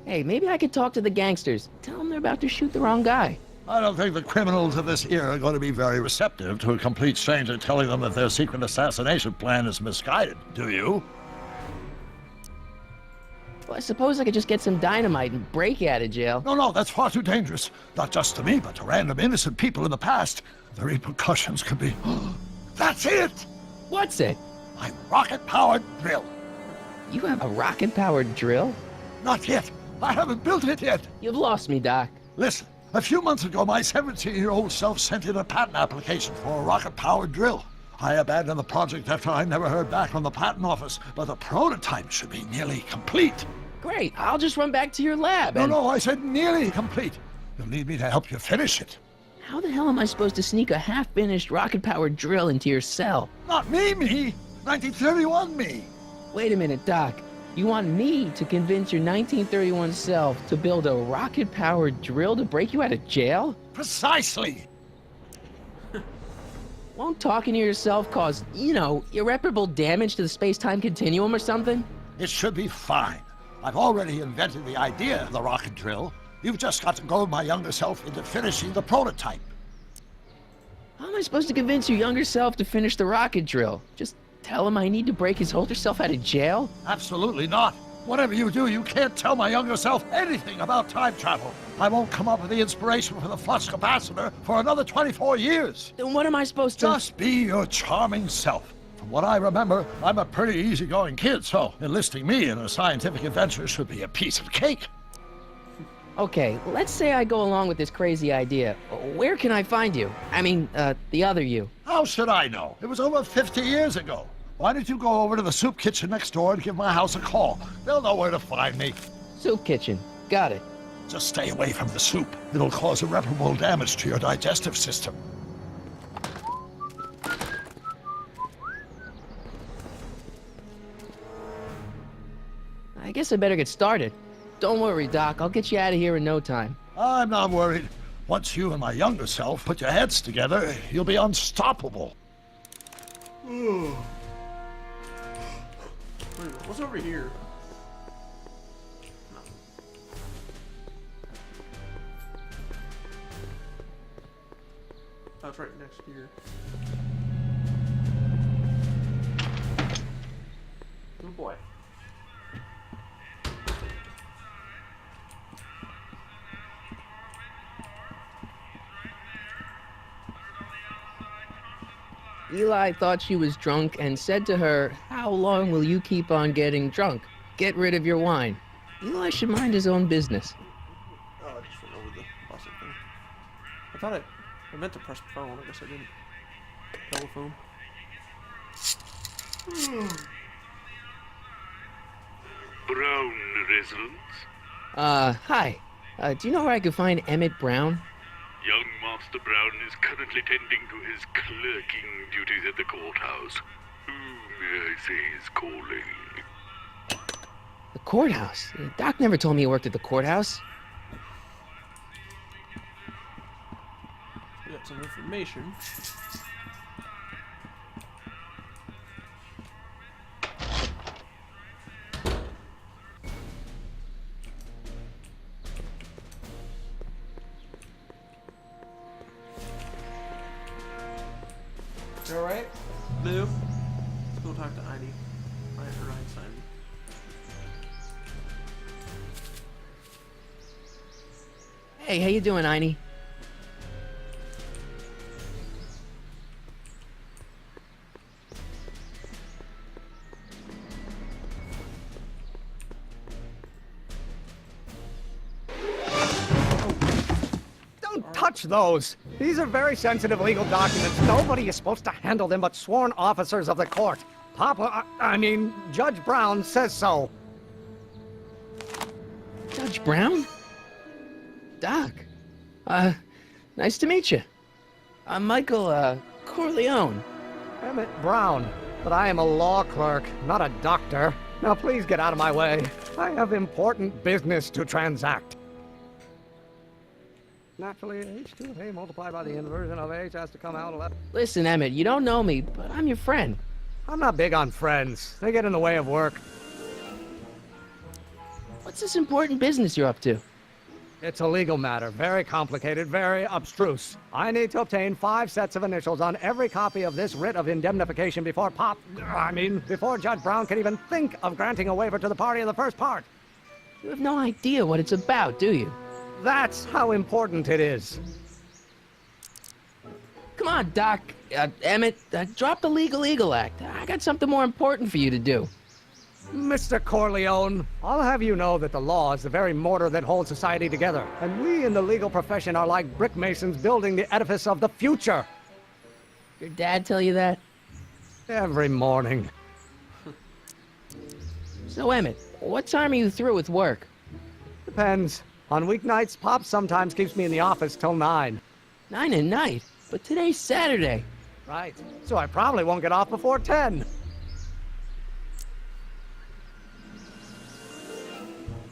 Hey, maybe I could talk to the gangsters. Tell them they're about to shoot the wrong guy. I don't think the criminals of this era are going to be very receptive to a complete stranger telling them that their secret assassination plan is misguided, do you? Well, I suppose I could just get some dynamite and break you out of jail. No, that's far too dangerous. Not just to me, but to random innocent people in the past. The repercussions could be... That's it! What's it? My rocket-powered drill. You have a rocket-powered drill? Not yet. I haven't built it yet. You've lost me, Doc. Listen, a few months ago, my 17-year-old self sent in a patent application for a rocket-powered drill. I abandoned the project after I never heard back from the patent office, but the prototype should be nearly complete. Great, I'll just run back to your lab and... No, I said nearly complete. You'll need me to help you finish it. How the hell am I supposed to sneak a half-finished rocket-powered drill into your cell? Not me! 1931 me! Wait a minute, Doc. You want me to convince your 1931 self to build a rocket-powered drill to break you out of jail? Precisely! Won't talking to yourself cause, irreparable damage to the space-time continuum or something? It should be fine. I've already invented the idea of the rocket drill. You've just got to goad my younger self into finishing the prototype. How am I supposed to convince your younger self to finish the rocket drill? Just tell him I need to break his older self out of jail? Absolutely not. Whatever you do, you can't tell my younger self anything about time travel. I won't come up with the inspiration for the flux capacitor for another 24 years. Then what am I supposed to... Just be your charming self. From what I remember, I'm a pretty easygoing kid, so enlisting me in a scientific adventure should be a piece of cake. Okay, let's say I go along with this crazy idea. Where can I find you? I mean, the other you. How should I know? It was over 50 years ago. Why don't you go over to the soup kitchen next door and give my house a call? They'll know where to find me. Soup kitchen. Got it. Just stay away from the soup. It'll cause irreparable damage to your digestive system. I guess I better get started. Don't worry, Doc. I'll get you out of here in no time. I'm not worried. Once you and my younger self put your heads together, you'll be unstoppable. Wait a minute, what's over here? Oh, it's right next here. Oh boy. Eli thought she was drunk and said to her, "How long will you keep on getting drunk? Get rid of your wine." Eli should mind his own business. Oh, I just went over the plastic thing. I thought I meant to press the phone. I guess I didn't. Telephone. Brown residence? Hi. Do you know where I could find Emmett Brown? Young Master Brown is currently tending to his clerking duties at the courthouse. Who, may I say, is calling? The courthouse? Doc never told me he worked at the courthouse. We got some info. information. You alright? No. Let's go talk to Heidi. Einstein. Hey, how you doing, Einie? Don't touch those! These are very sensitive legal documents. Nobody is supposed to handle them but sworn officers of the court. I mean, Judge Brown says so. Judge Brown? Doc. Nice to meet you. I'm Micheal, Corleone. Emmett Brown. But I am a law clerk, not a doctor. Now please get out of my way. I have important business to transact. Naturally, h2 of A multiplied by the inversion of H has to come out 11. Listen, Emmett, you don't know me, but I'm your friend. I'm not big on friends. They get in the way of work. What's this important business you're up to? It's a legal matter. Very complicated, very abstruse. I need to obtain 5 sets of initials on every copy of this writ of indemnification before before Judge Brown can even think of granting a waiver to the party in the first part. You have no idea what it's about, do you? That's how important it is. Come on, Doc. Emmett, drop the Legal Eagle Act. I got something more important for you to do. Mr. Corleone, I'll have you know that the law is the very mortar that holds society together, and we in the legal profession are like brick masons building the edifice of the future. Your dad tell you that? Every morning. So, Emmett, what time are you through with work? Depends. On weeknights, Pop sometimes keeps me in the office till 9. 9 at night? But today's Saturday. Right. So I probably won't get off before 10.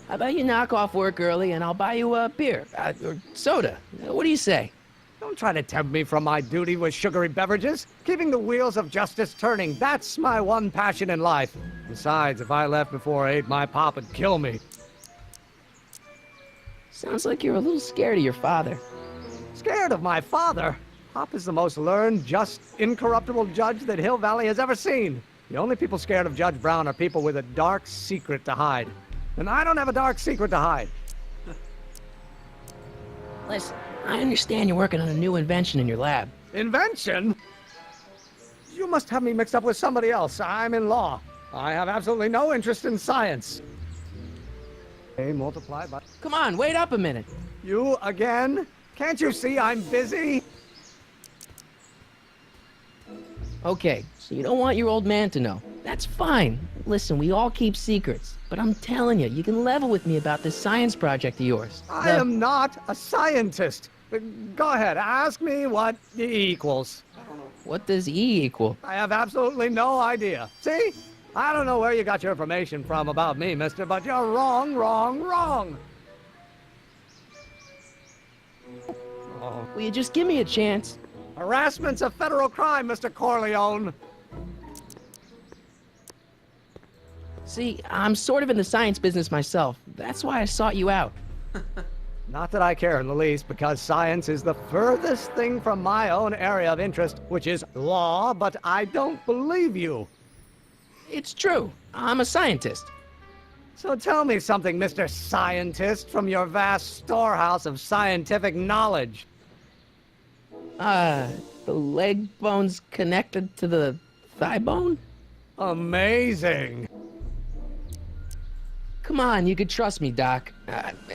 How about you knock off work early and I'll buy you a beer, or soda. What do you say? Don't try to tempt me from my duty with sugary beverages. Keeping the wheels of justice turning, that's my one passion in life. Besides, if I left before 8, my pop would kill me. Sounds like you're a little scared of your father. Scared of my father? Pop is the most learned, just, incorruptible judge that Hill Valley has ever seen. The only people scared of Judge Brown are people with a dark secret to hide. And I don't have a dark secret to hide. Listen, I understand you're working on a new invention in your lab. Invention? You must have me mixed up with somebody else. I'm in law. I have absolutely no interest in science. A multiplied by... Come on, wait up a minute. You again? Can't you see I'm busy? Okay, so you don't want your old man to know. That's fine. Listen, we all keep secrets. But I'm telling you can level with me about this science project of yours. I am not a scientist. Go ahead, ask me what E equals. What does E equal? I have absolutely no idea. See? I don't know where you got your information from about me, mister, but you're wrong, wrong, wrong. Oh. Will you just give me a chance? Harassment's a federal crime, Mr. Corleone. See, I'm sort of in the science business myself. That's why I sought you out. Not that I care in the least, because science is the furthest thing from my own area of interest, which is law, but I don't believe you. It's true. I'm a scientist. So tell me something, Mr. Scientist, from your vast storehouse of scientific knowledge. The leg bone's connected to the thigh bone? Amazing. Come on, you could trust me, Doc.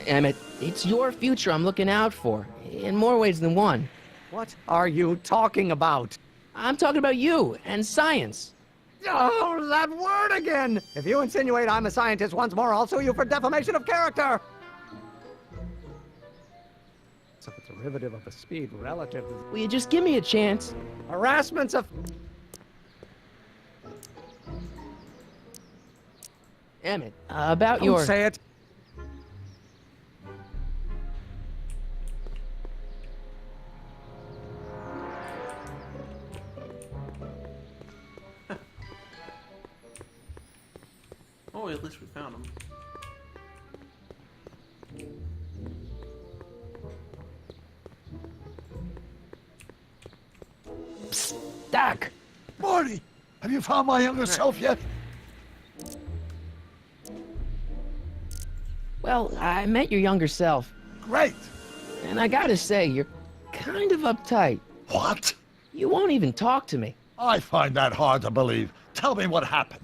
Emmett, it's your future I'm looking out for, in more ways than one. What are you talking about? I'm talking about you and science. Oh, that word again! If you insinuate I'm a scientist once more, I'll sue you for defamation of character! So it's a derivative of the speed relative to... Will you just give me a chance? Harassment's a... Emmett, about Don't your... say it. Oh, at least we found him. Psst, Doc! Marty, have you found my younger self yet? Well, I met your younger self. Great. And I gotta say, you're kind of uptight. What? You won't even talk to me. I find that hard to believe. Tell me what happened.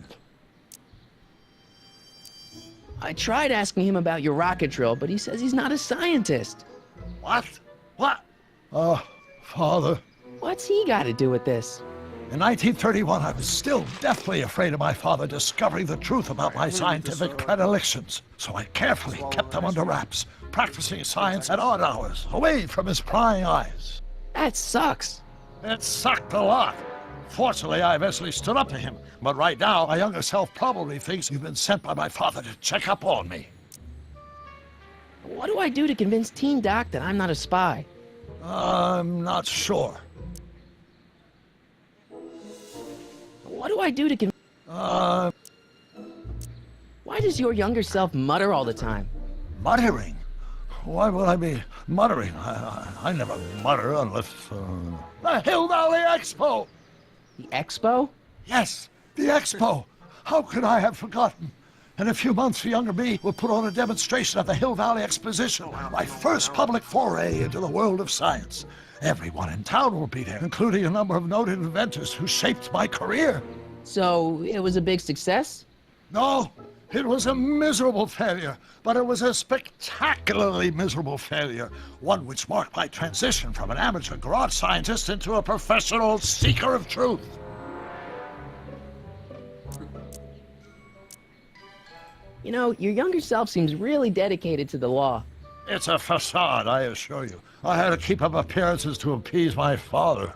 I tried asking him about your rocket drill, but he says he's not a scientist. What? What? Father. What's he got to do with this? In 1931, I was still deathly afraid of my father discovering the truth about my scientific predilections. So I carefully kept them under wraps, practicing science at odd hours, away from his prying eyes. That sucks. It sucked a lot. Fortunately, I eventually stood up to him. But right now, my younger self probably thinks you've been sent by my father to check up on me. What do I do to convince Teen Doc that I'm not a spy? I'm not sure. What do I do to convince... Why does your younger self mutter all the time? Muttering? Why would I be muttering? I never mutter unless... The Hill Valley Expo! The Expo? Yes, the Expo! How could I have forgotten? In a few months, younger me will put on a demonstration at the Hill Valley Exposition, my first public foray into the world of science. Everyone in town will be there, including a number of noted inventors who shaped my career. So, it was a big success? No, it was a miserable failure, but it was a spectacularly miserable failure, one which marked my transition from an amateur garage scientist into a professional seeker of truth. You know, your younger self seems really dedicated to the law. It's a facade, I assure you. I had to keep up appearances to appease my father.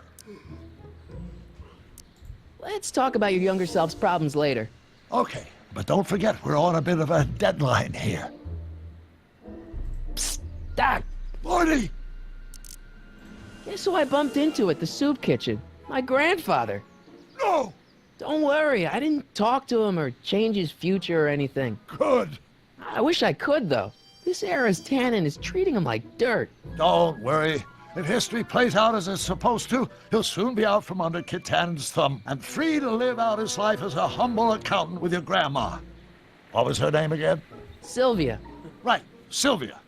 Let's talk about your younger self's problems later. Okay, but don't forget we're on a bit of a deadline here. Psst, Doc! Marty! Guess who I bumped into at the soup kitchen? My grandfather. No! Don't worry, I didn't talk to him or change his future or anything. Good. I wish I could, though. This era's tannin is treating him like dirt. Don't worry. If history plays out as it's supposed to, he'll soon be out from under Kit Tannen's thumb and free to live out his life as a humble accountant with your grandma. What was her name again? Sylvia. Right, Sylvia.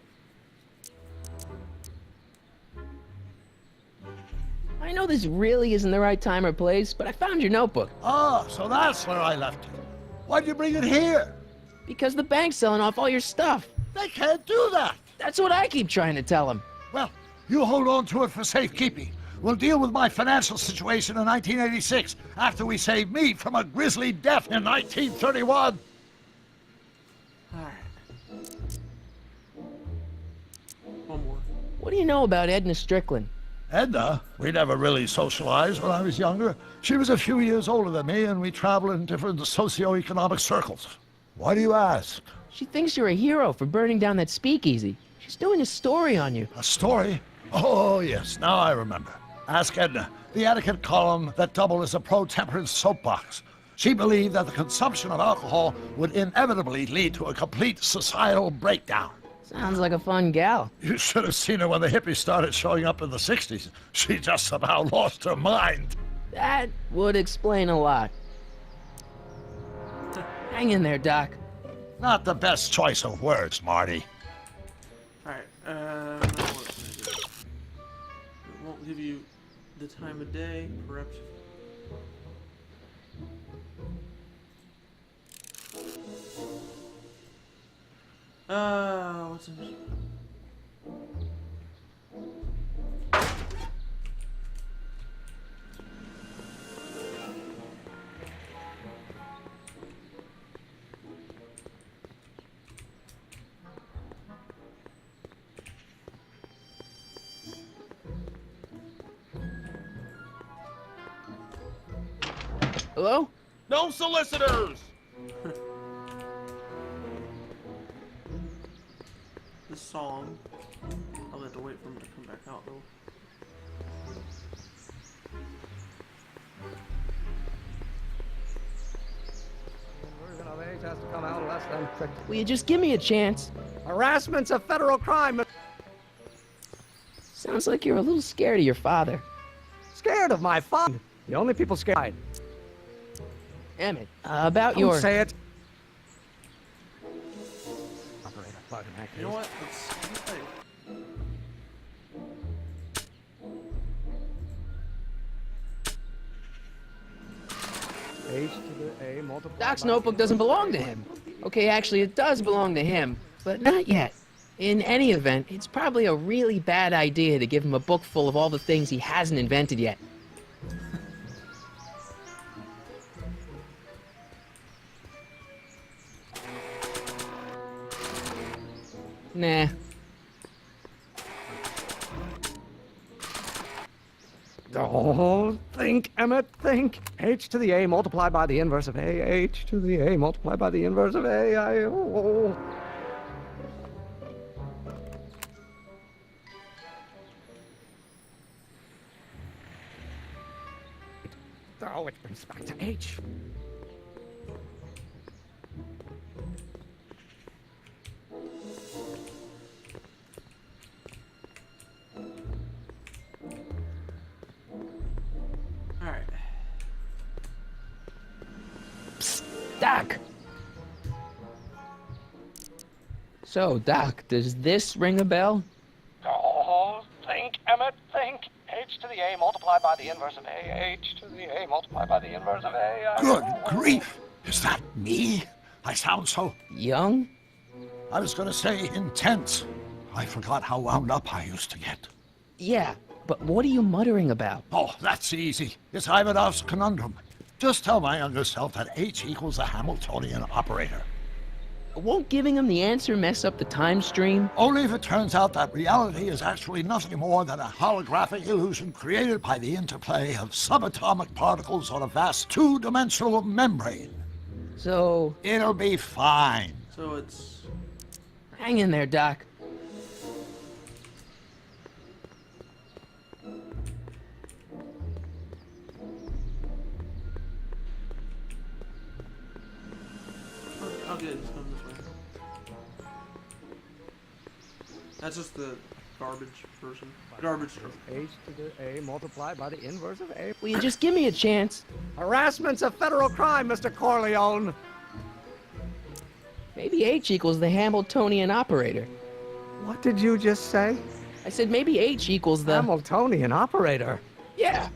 I know this really isn't the right time or place, but I found your notebook. Ah, so that's where I left it. Why'd you bring it here? Because the bank's selling off all your stuff. They can't do that. That's what I keep trying to tell him. Well, you hold on to it for safekeeping. We'll deal with my financial situation in 1986 after we save me from a grisly death in 1931. All right. One more. What do you know about Edna Strickland? Edna? We never really socialized when I was younger. She was a few years older than me, and we traveled in different socioeconomic circles. Why do you ask? She thinks you're a hero for burning down that speakeasy. She's doing a story on you. A story? Oh, yes, now I remember. Ask Edna, the etiquette column that doubled as a pro-temperance soapbox. She believed that the consumption of alcohol would inevitably lead to a complete societal breakdown. Sounds like a fun gal. You should have seen her when the hippies started showing up in the 60s. She just about lost her mind. That would explain a lot. Hang in there, Doc. Not the best choice of words, Marty. Alright, now what can I do? It won't give you the time of day, corrupt. What's in Hello? No solicitors! this song? I'll have to wait for him to come back out though. The version of Age has to come out less than quick. Will you just give me a chance? Harassment's a federal crime. Sounds like you're a little scared of your father. Scared of my father? The only people scared. Emmett, about Don't your... say it. Operator, plug in that You know case. what? Let's play. H to the A multiplied Doc's by notebook doesn't belong to him. Okay, actually, it does belong to him, but not yet. In any event, it's probably a really bad idea to give him a book full of all the things he hasn't invented yet. Nah. Don't think, Emmett, think. H to the A multiplied by the inverse of A. H to the A multiplied by the inverse of A. Oh, it brings back to H. Alright. Doc! So, Doc, does this ring a bell? Oh, think, Emmett, think. H to the A multiplied by the inverse of A. H to the A multiplied by the inverse of A. Good grief! Is that me? I sound so... Young? I was gonna say intense. I forgot how wound up I used to get. Yeah, but what are you muttering about? Oh, that's easy. It's Ivanov's conundrum. Just tell my younger self that H equals a Hamiltonian operator. Won't giving him the answer mess up the time stream? Only if it turns out that reality is actually nothing more than a holographic illusion created by the interplay of subatomic particles on a vast two-dimensional membrane. So... It'll be fine. So it's... Hang in there, Doc. I'll get it. It's going this way. That's just the garbage version. Garbage truck. H to the A multiplied by the inverse of A. Will you just give me a chance? Harassment's a federal crime, Mr. Corleone. Maybe H equals the Hamiltonian operator. What did you just say? I said maybe H equals the... Hamiltonian operator? Yeah.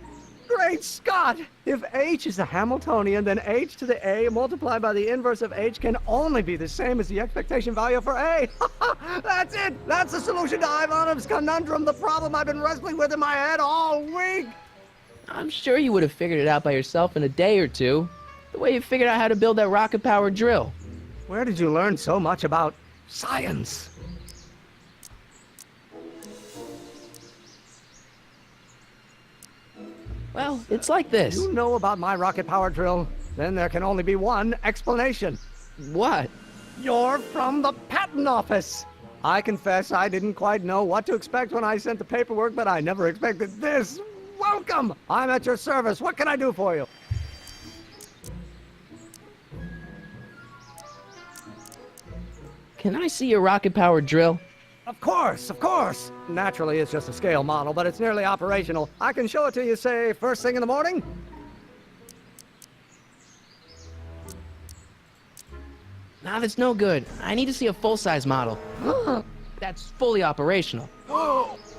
Great Scott! If H is a Hamiltonian, then H to the A multiplied by the inverse of H can only be the same as the expectation value for A. That's it! That's the solution to Ivanov's conundrum, the problem I've been wrestling with in my head all week! I'm sure you would have figured it out by yourself in a day or two. The way you figured out how to build that rocket-powered drill. Where did you learn so much about science? Well, it's like this. You know about my rocket power drill? Then there can only be one explanation. What? You're from the patent office. I confess I didn't quite know what to expect when I sent the paperwork, but I never expected this. Welcome! I'm at your service. What can I do for you? Can I see your rocket-powered drill? Of course, of course. Naturally, it's just a scale model, but it's nearly operational. I can show it to you, say, first thing in the morning. Nah, that's no good. I need to see a full-size model. That's fully operational.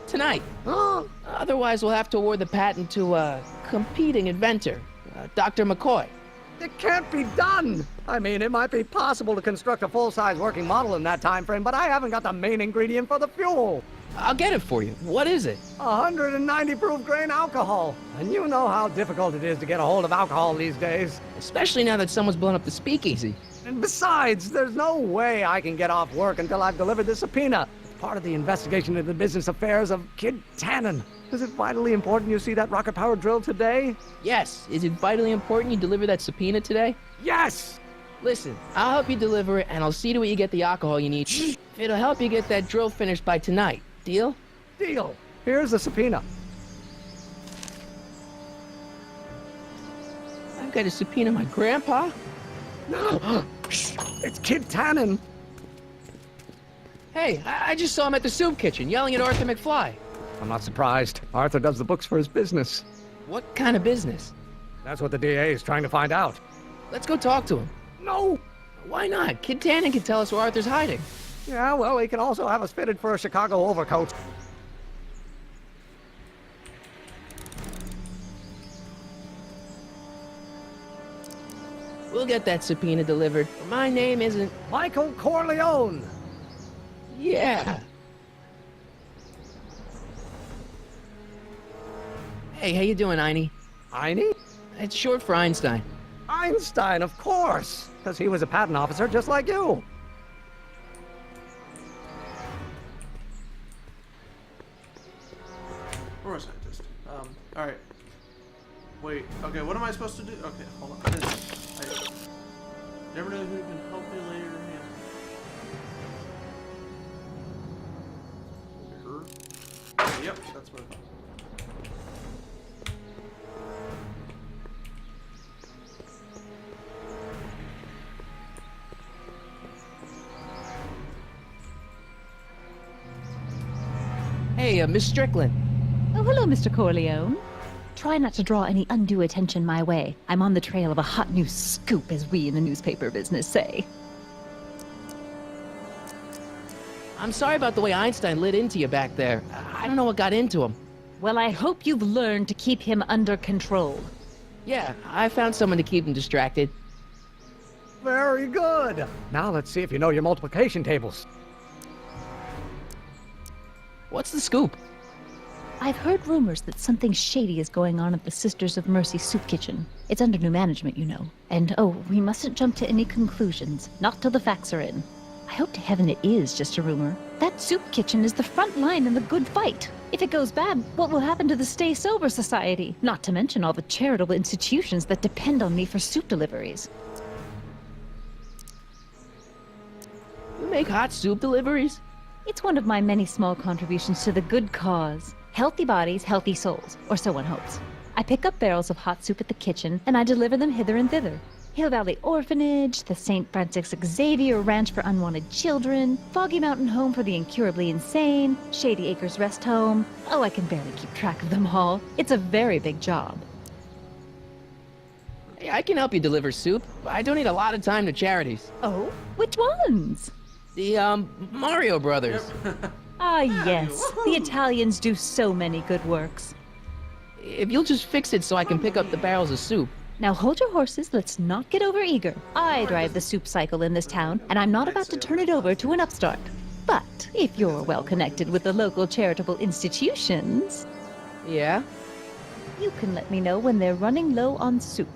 Tonight. Otherwise, we'll have to award the patent to a competing inventor, Dr. McCoy. It can't be done! I mean, it might be possible to construct a full-size working model in that time frame, but I haven't got the main ingredient for the fuel. I'll get it for you. What is it? 190 proof grain alcohol. And you know how difficult it is to get a hold of alcohol these days. Especially now that someone's blown up the speakeasy. And besides, there's no way I can get off work until I've delivered this subpoena. It's part of the investigation into the business affairs of Kid Tannen. Is it vitally important you see that rocket-powered drill today? Yes. Is it vitally important you deliver that subpoena today? Yes! Listen, I'll help you deliver it, and I'll see to it you get the alcohol you need. It'll help you get that drill finished by tonight. Deal? Deal. Here's the subpoena. I've got to subpoena my grandpa? It's Kid Tannen. Hey, I just saw him at the soup kitchen yelling at Arthur McFly. I'm not surprised. Arthur does the books for his business. What kind of business? That's what the DA is trying to find out. Let's go talk to him. No! Why not? Kid Tannen can tell us where Arthur's hiding. Yeah, well, he can also have us fitted for a Chicago overcoat. We'll get that subpoena delivered. My name isn't... Michael Corleone! Yeah. Hey, how you doing, Einie? Einie? It's short for Einstein. Einstein, of course! Because he was a patent officer just like you. Or a scientist. Alright. Wait, okay, what am I supposed to do? Okay, hold on. I never know who can help me later. Yep, that's what I thought. Hey, Miss Strickland. Oh, hello, Mr. Corleone. Try not to draw any undue attention my way. I'm on the trail of a hot new scoop, as we in the newspaper business say. I'm sorry about the way Einstein lit into you back there. I don't know what got into him. Well, I hope you've learned to keep him under control. Yeah, I found someone to keep him distracted. Very good. Now let's see if you know your multiplication tables. What's the scoop? I've heard rumors that something shady is going on at the Sisters of Mercy soup kitchen. It's under new management, you know. And oh, we mustn't jump to any conclusions. Not till the facts are in. I hope to heaven it is just a rumor. That soup kitchen is the front line in the good fight. If it goes bad, what will happen to the Stay Sober Society? Not to mention all the charitable institutions that depend on me for soup deliveries. You make hot soup deliveries? It's one of my many small contributions to the good cause. Healthy bodies, healthy souls, or so one hopes. I pick up barrels of hot soup at the kitchen, and I deliver them hither and thither. Hill Valley Orphanage, the St. Francis Xavier Ranch for Unwanted Children, Foggy Mountain Home for the Incurably Insane, Shady Acres Rest Home. Oh, I can barely keep track of them all. It's a very big job. Hey, I can help you deliver soup. I donate a lot of time to charities. Oh? Which ones? The, Mario Brothers. Ah, yes. The Italians do so many good works. If you'll just fix it so I can pick up the barrels of soup. Now hold your horses, let's not get overeager. I drive the soup cycle in this town, and I'm not about to turn it over to an upstart. But if you're well connected with the local charitable institutions... Yeah? You can let me know when they're running low on soup.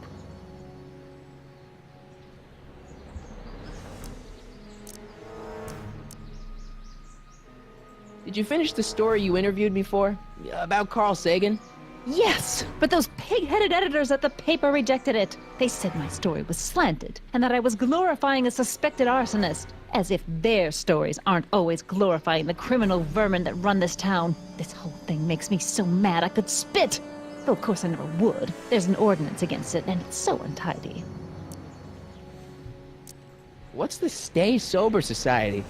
Did you finish the story you interviewed me for? About Carl Sagan? Yes, but those pig-headed editors at the paper rejected it. They said my story was slanted, and that I was glorifying a suspected arsonist. As if their stories aren't always glorifying the criminal vermin that run this town. This whole thing makes me so mad I could spit. Though of course I never would. There's an ordinance against it, and it's so untidy. What's the Stay Sober Society?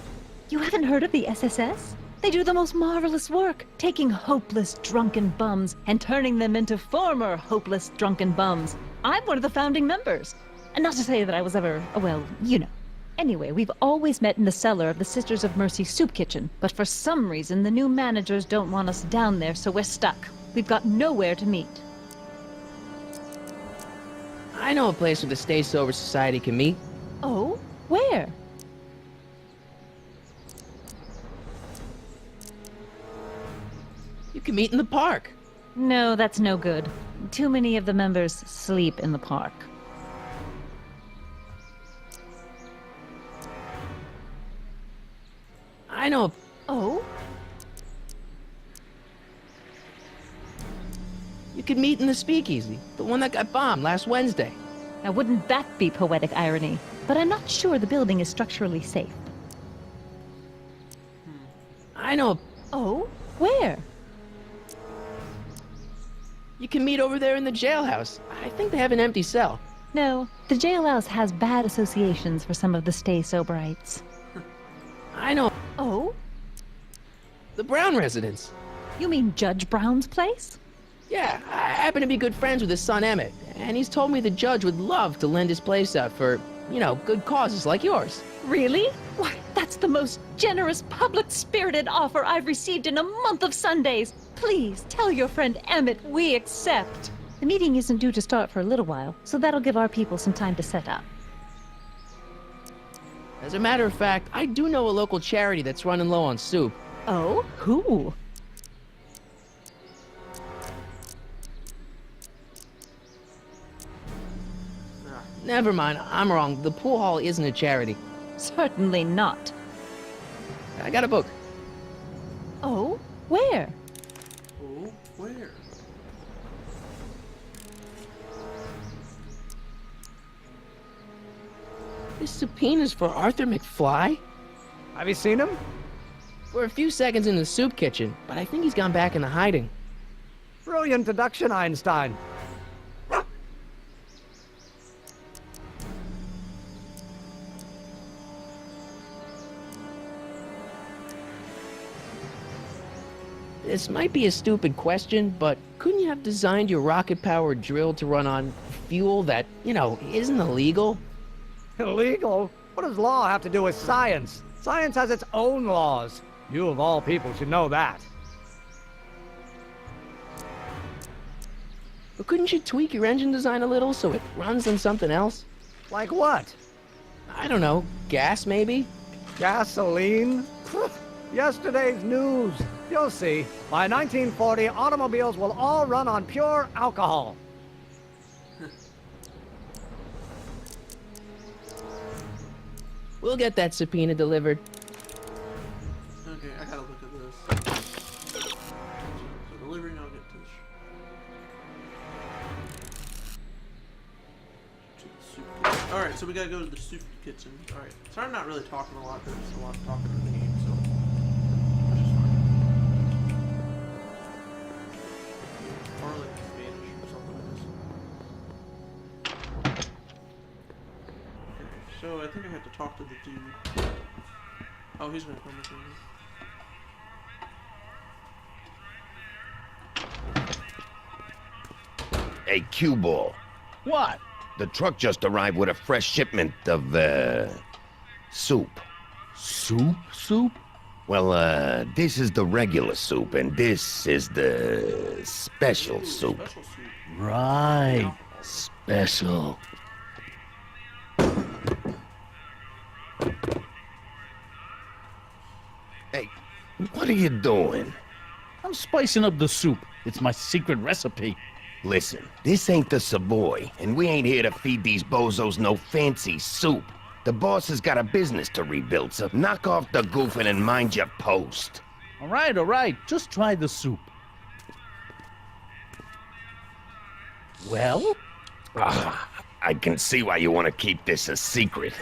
You haven't heard of the SSS? They do the most marvelous work, taking hopeless drunken bums and turning them into former hopeless drunken bums. I'm one of the founding members. And not to say that I was ever, well, you know. Anyway, we've always met in the cellar of the Sisters of Mercy soup kitchen, but for some reason the new managers don't want us down there, so we're stuck. We've got nowhere to meet. I know a place where the Stay Sober Society can meet. Oh? Where? You can meet in the park. No, that's no good. Too many of the members sleep in the park. I know. Oh? You could meet in the speakeasy, the one that got bombed last Wednesday. Now, wouldn't that be poetic irony? But I'm not sure the building is structurally safe. I know. Oh? Where? You can meet over there in the jailhouse. I think they have an empty cell. No, the jailhouse has bad associations for some of the stay-soberites. I know. Oh? The Brown residence. You mean Judge Brown's place? Yeah, I happen to be good friends with his son Emmett, and he's told me the judge would love to lend his place out for, you know, good causes like yours. Really? Why, that's the most generous, public-spirited offer I've received in a month of Sundays. Please, tell your friend Emmett we accept. The meeting isn't due to start for a little while, so that'll give our people some time to set up. As a matter of fact, I do know a local charity that's running low on soup. Oh? Who? Never mind, I'm wrong. The pool hall isn't a charity. Certainly not. I got a book. Oh? Where? Oh, where? This subpoena's for Arthur McFly? Have you seen him? For a few seconds in the soup kitchen, but I think he's gone back into hiding. Brilliant deduction, Einstein. This might be a stupid question, but couldn't you have designed your rocket-powered drill to run on fuel that, you know, isn't illegal? Illegal? What does law have to do with science? Science has its own laws. You of all people should know that. But couldn't you tweak your engine design a little so it runs on something else? Like what? I don't know, gas maybe? Gasoline? Yesterday's news. You'll see. By 1940, automobiles will all run on pure alcohol. We'll get that subpoena delivered. Okay, I gotta look at this. So delivery, I'll get to the soup kitchen. Alright, so we gotta go to the soup kitchen. Alright, so I'm not really talking a lot, there's a lot of talking in the game, so that's just fine. Or like Spanish or something like this. Okay, so I think I have to talk to the dude. Oh, he's gonna come with me. Hey, Q-Ball. What? The truck just arrived with a fresh shipment of, soup. Soup? Well, this is the regular soup, and this is the special soup. Special soup. Right. Special. Hey, what are you doing? I'm spicing up the soup. It's my secret recipe. Listen, this ain't the Savoy, and we ain't here to feed these bozos no fancy soup. The boss has got a business to rebuild, so knock off the goofing and mind your post. All right. Just try the soup. Well? I can see why you want to keep this a secret.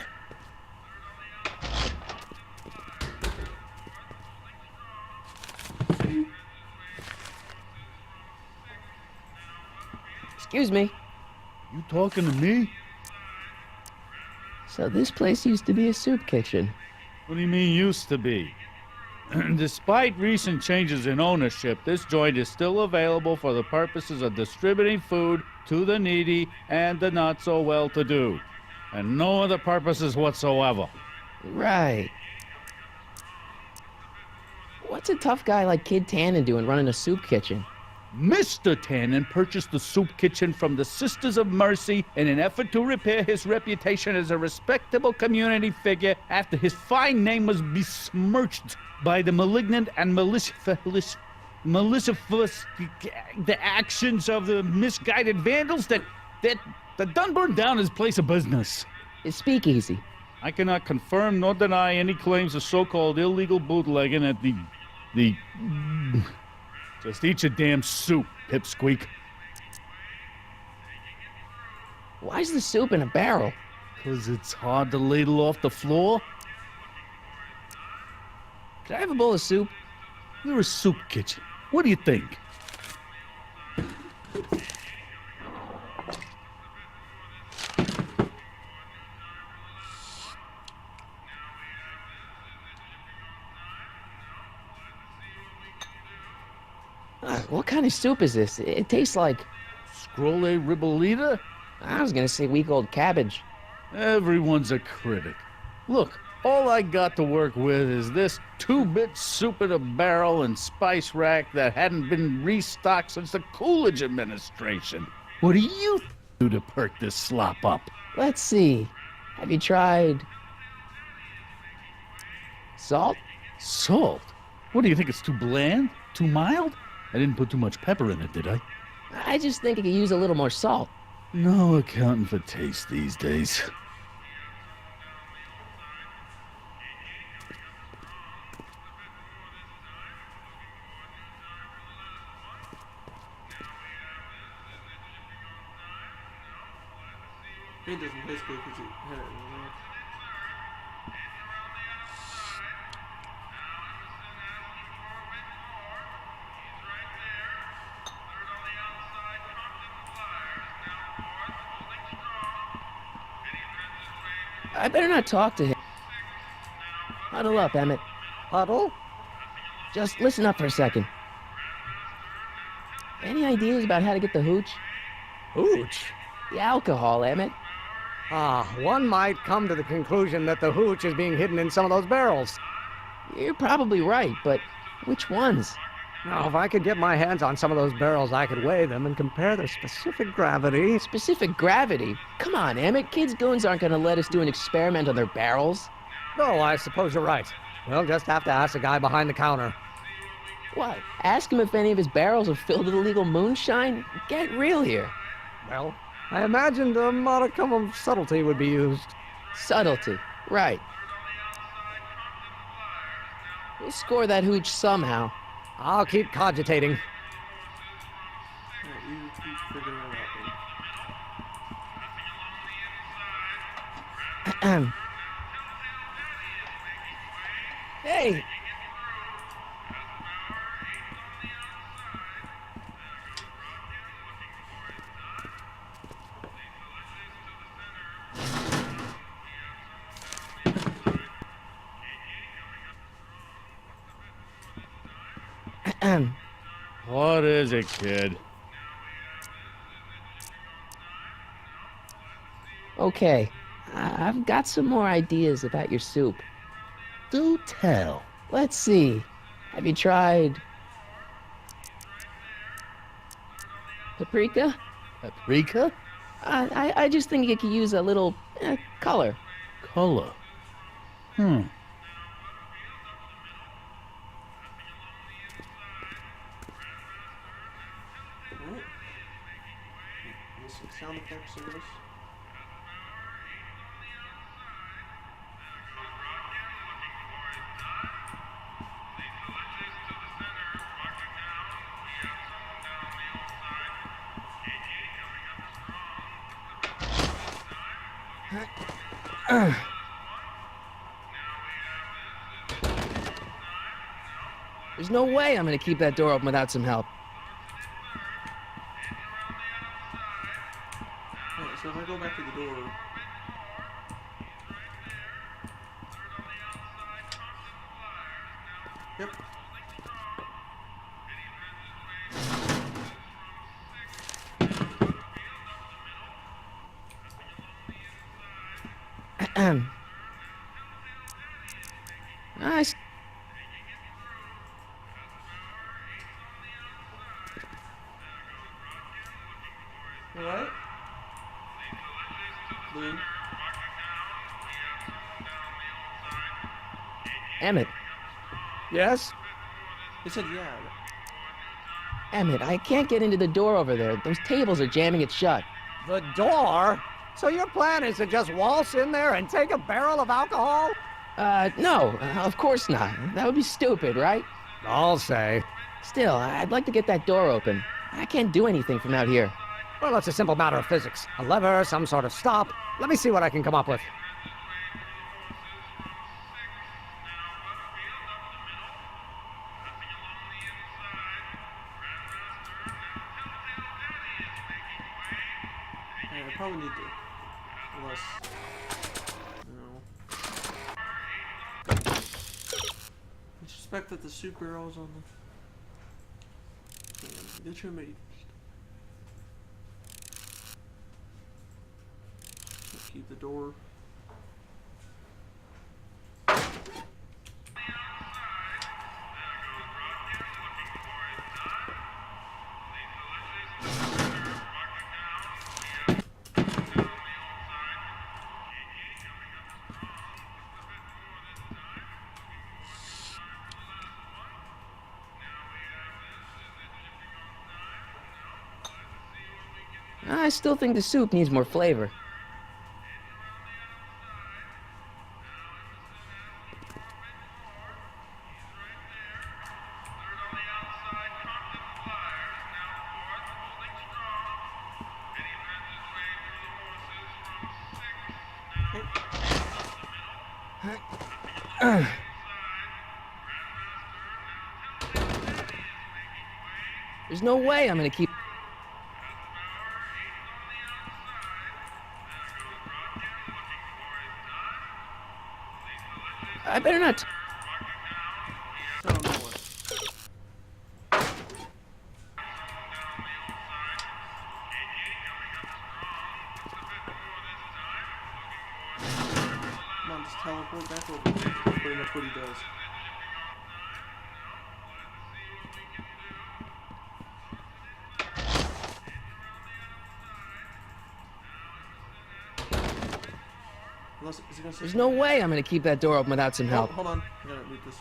Excuse me. You talking to me? So this place used to be a soup kitchen. What do you mean used to be? Despite recent changes in ownership, this joint is still available for the purposes of distributing food to the needy and the not-so-well-to-do. And no other purposes whatsoever. Right. What's a tough guy like Kid Tannen doing running a soup kitchen? Mr. Tannen purchased the soup kitchen from the Sisters of Mercy in an effort to repair his reputation as a respectable community figure after his fine name was besmirched by the malignant and malicious the actions of the misguided vandals that done burned down his place of business. It's speakeasy. I cannot confirm nor deny any claims of so-called illegal bootlegging at the Just eat your damn soup, pipsqueak. Why's the soup in a barrel? 'Cause it's hard to ladle off the floor. Could I have a bowl of soup? You're a soup kitchen. What do you think? What kind of soup is this? It tastes like... Scrolle ribollita? I was gonna say week-old cabbage. Everyone's a critic. Look, all I got to work with is this 2-bit soup in a barrel and spice rack that hadn't been restocked since the Coolidge administration. What do you do to perk this slop up? Let's see. Have you tried... salt? Salt? What, do you think it's too bland? Too mild? I didn't put too much pepper in it, did I? I just think it could use a little more salt. No accounting for taste these days. It doesn't taste good because you had it in your mouth. I better not talk to him. Huddle up, Emmett. Huddle? Just listen up for a second. Any ideas about how to get the hooch? Hooch? The alcohol, Emmett. One might come to the conclusion that the hooch is being hidden in some of those barrels. You're probably right, but which ones? Now, if I could get my hands on some of those barrels, I could weigh them and compare their specific gravity. Specific gravity? Come on, Emmett. Kids' goons aren't going to let us do an experiment on their barrels. No, I suppose you're right. We'll just have to ask the guy behind the counter. What? Ask him if any of his barrels are filled with illegal moonshine? Get real here. Well, I imagined a modicum of subtlety would be used. Subtlety. Right. We'll score that hooch somehow. I'll keep cogitating. Alright, you keep figuring it out then. Hey! What is it, kid? Okay, I've got some more ideas about your soup. Do tell. Let's see. Have you tried... paprika? Paprika? I just think it could use a little color. Color? Some sound effects of this. There's no way I'm gonna keep that door open without some help. Alright, so if I go back to the door... Yep. Nice. What? Blue. Emmett. Yes? They said yeah. Emmett, I can't get into the door over there. Those tables are jamming it shut. The door? So your plan is to just waltz in there and take a barrel of alcohol? No, of course not. That would be stupid, right? I'll say. Still, I'd like to get that door open. I can't do anything from out here. Well, it's a simple matter of physics. A lever, some sort of stop. Let me see what I can come up with. I probably need to less. No. I suspect that the soup barrel is on Get your meat. Keep the door. I still think the soup needs more flavor. There's no way I'm gonna keep... I better not... Come on, just teleport back over. Pretty much what he does. Unless, is he gonna say There's no way I'm gonna keep that door open without some help. Hold on. I gotta mute this.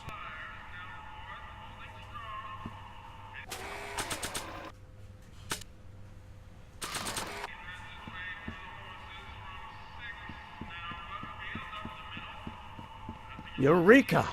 Eureka!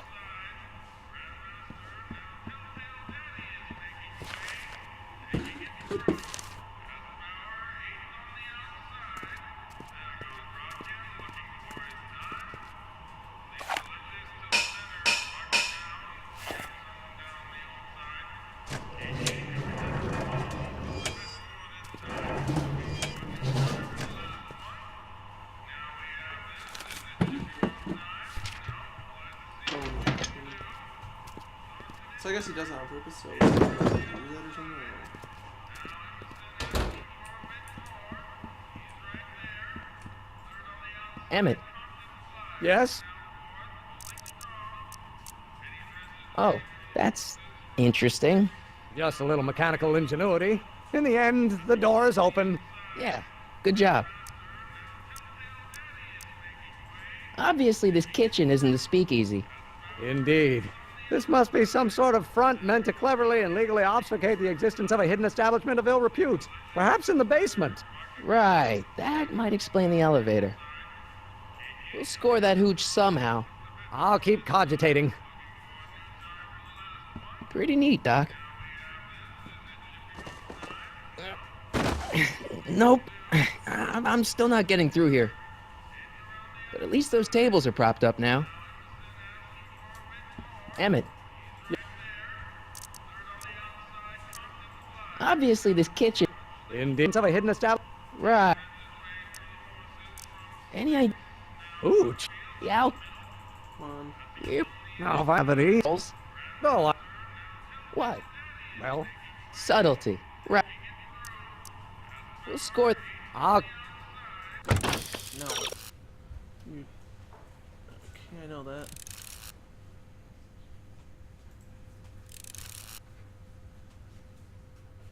So I guess he does it on purpose, so does he do that or something? Emmett. Yes? Oh, that's interesting. Just a little mechanical ingenuity. In the end, the door is open. Yeah, good job. Obviously, this kitchen isn't the speakeasy. Indeed. This must be some sort of front meant to cleverly and legally obfuscate the existence of a hidden establishment of ill repute. Perhaps in the basement. Right, that might explain the elevator. We'll score that hooch somehow. I'll keep cogitating. Pretty neat, Doc. Nope. I'm still not getting through here. But at least those tables are propped up now. Emmett. Obviously, this kitchen... Indeed. Of a hidden establishment. Right. Any idea? Hooch. Yeah. Come on. Yep. Now, if I have any... No, What? well... Subtlety. Right. We'll score... I'll... No. You... Okay, I know that.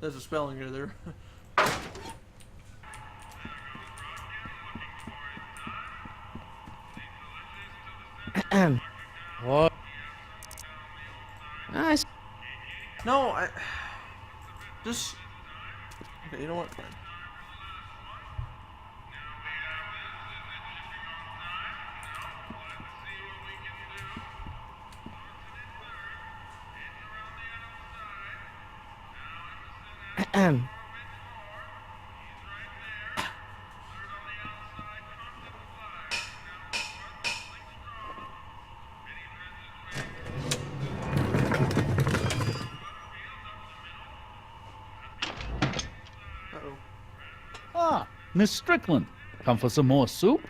There's a spelling error there. What? Nice. No, I... Just... Okay, you know what? Fine. Ah, Miss Strickland. Come for some more soup?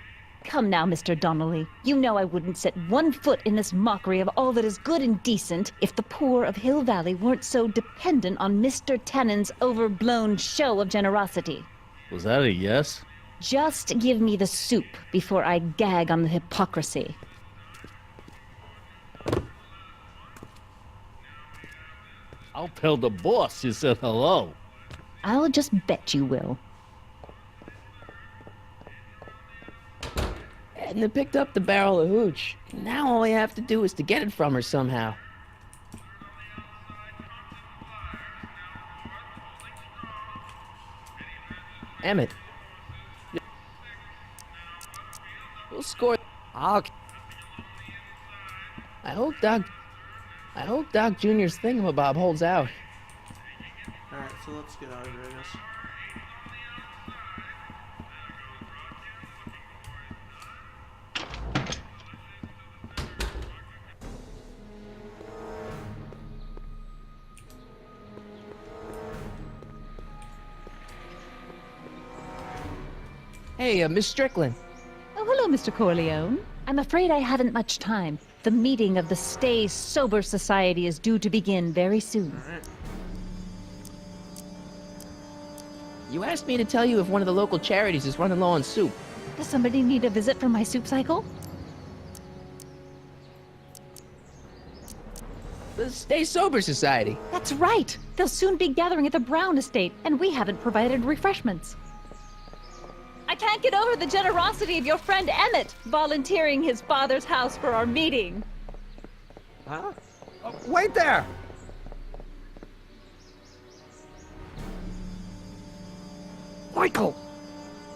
Come now, Mr. Donnelly. You know I wouldn't set one foot in this mockery of all that is good and decent if the poor of Hill Valley weren't so dependent on Mr. Tennant's overblown show of generosity. Was that a yes? Just give me the soup before I gag on the hypocrisy. I'll tell the boss you said hello. I'll just bet you will. Edna picked up the barrel of hooch. Now all I have to do is to get it from her somehow. Emmett. We'll score. Okay. I hope Doc Jr.'s thingamabob holds out. Alright, so let's get out of here, I guess. Hey, Miss Strickland. Oh, hello, Mr. Corleone. I'm afraid I haven't much time. The meeting of the Stay Sober Society is due to begin very soon. Alright. You asked me to tell you if one of the local charities is running low on soup. Does somebody need a visit from my soup cycle? The Stay Sober Society. That's right! They'll soon be gathering at the Brown estate, and we haven't provided refreshments. I can't get over the generosity of your friend Emmett, volunteering his father's house for our meeting. Huh? Wait there! Michael!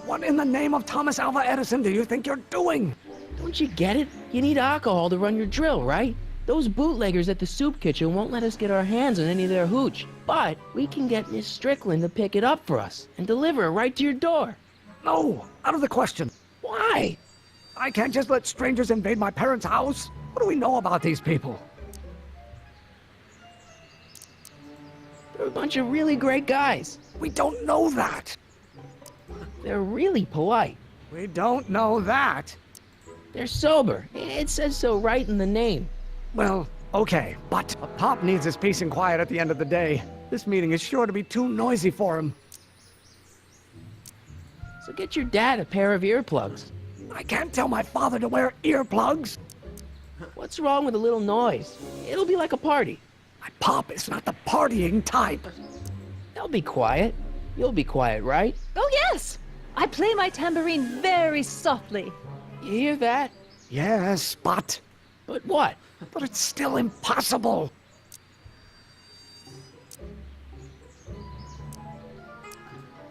What in the name of Thomas Alva Edison do you think you're doing? Don't you get it? You need alcohol to run your drill, right? Those bootleggers at the soup kitchen won't let us get our hands on any of their hooch. But we can get Miss Strickland to pick it up for us and deliver it right to your door. No, out of the question. Why? I can't just let strangers invade my parents' house. What do we know about these people? They're a bunch of really great guys. We don't know that. They're really polite. We don't know that. They're sober. It says so right in the name. Well, okay, but Pop needs his peace and quiet at the end of the day. This meeting is sure to be too noisy for him. So get your dad a pair of earplugs. I can't tell my father to wear earplugs. What's wrong with a little noise? It'll be like a party. My Pop is not the partying type. They'll be quiet. You'll be quiet, right? Oh, yes! I play my tambourine very softly. You hear that? Yes, but... But what? But it's still impossible.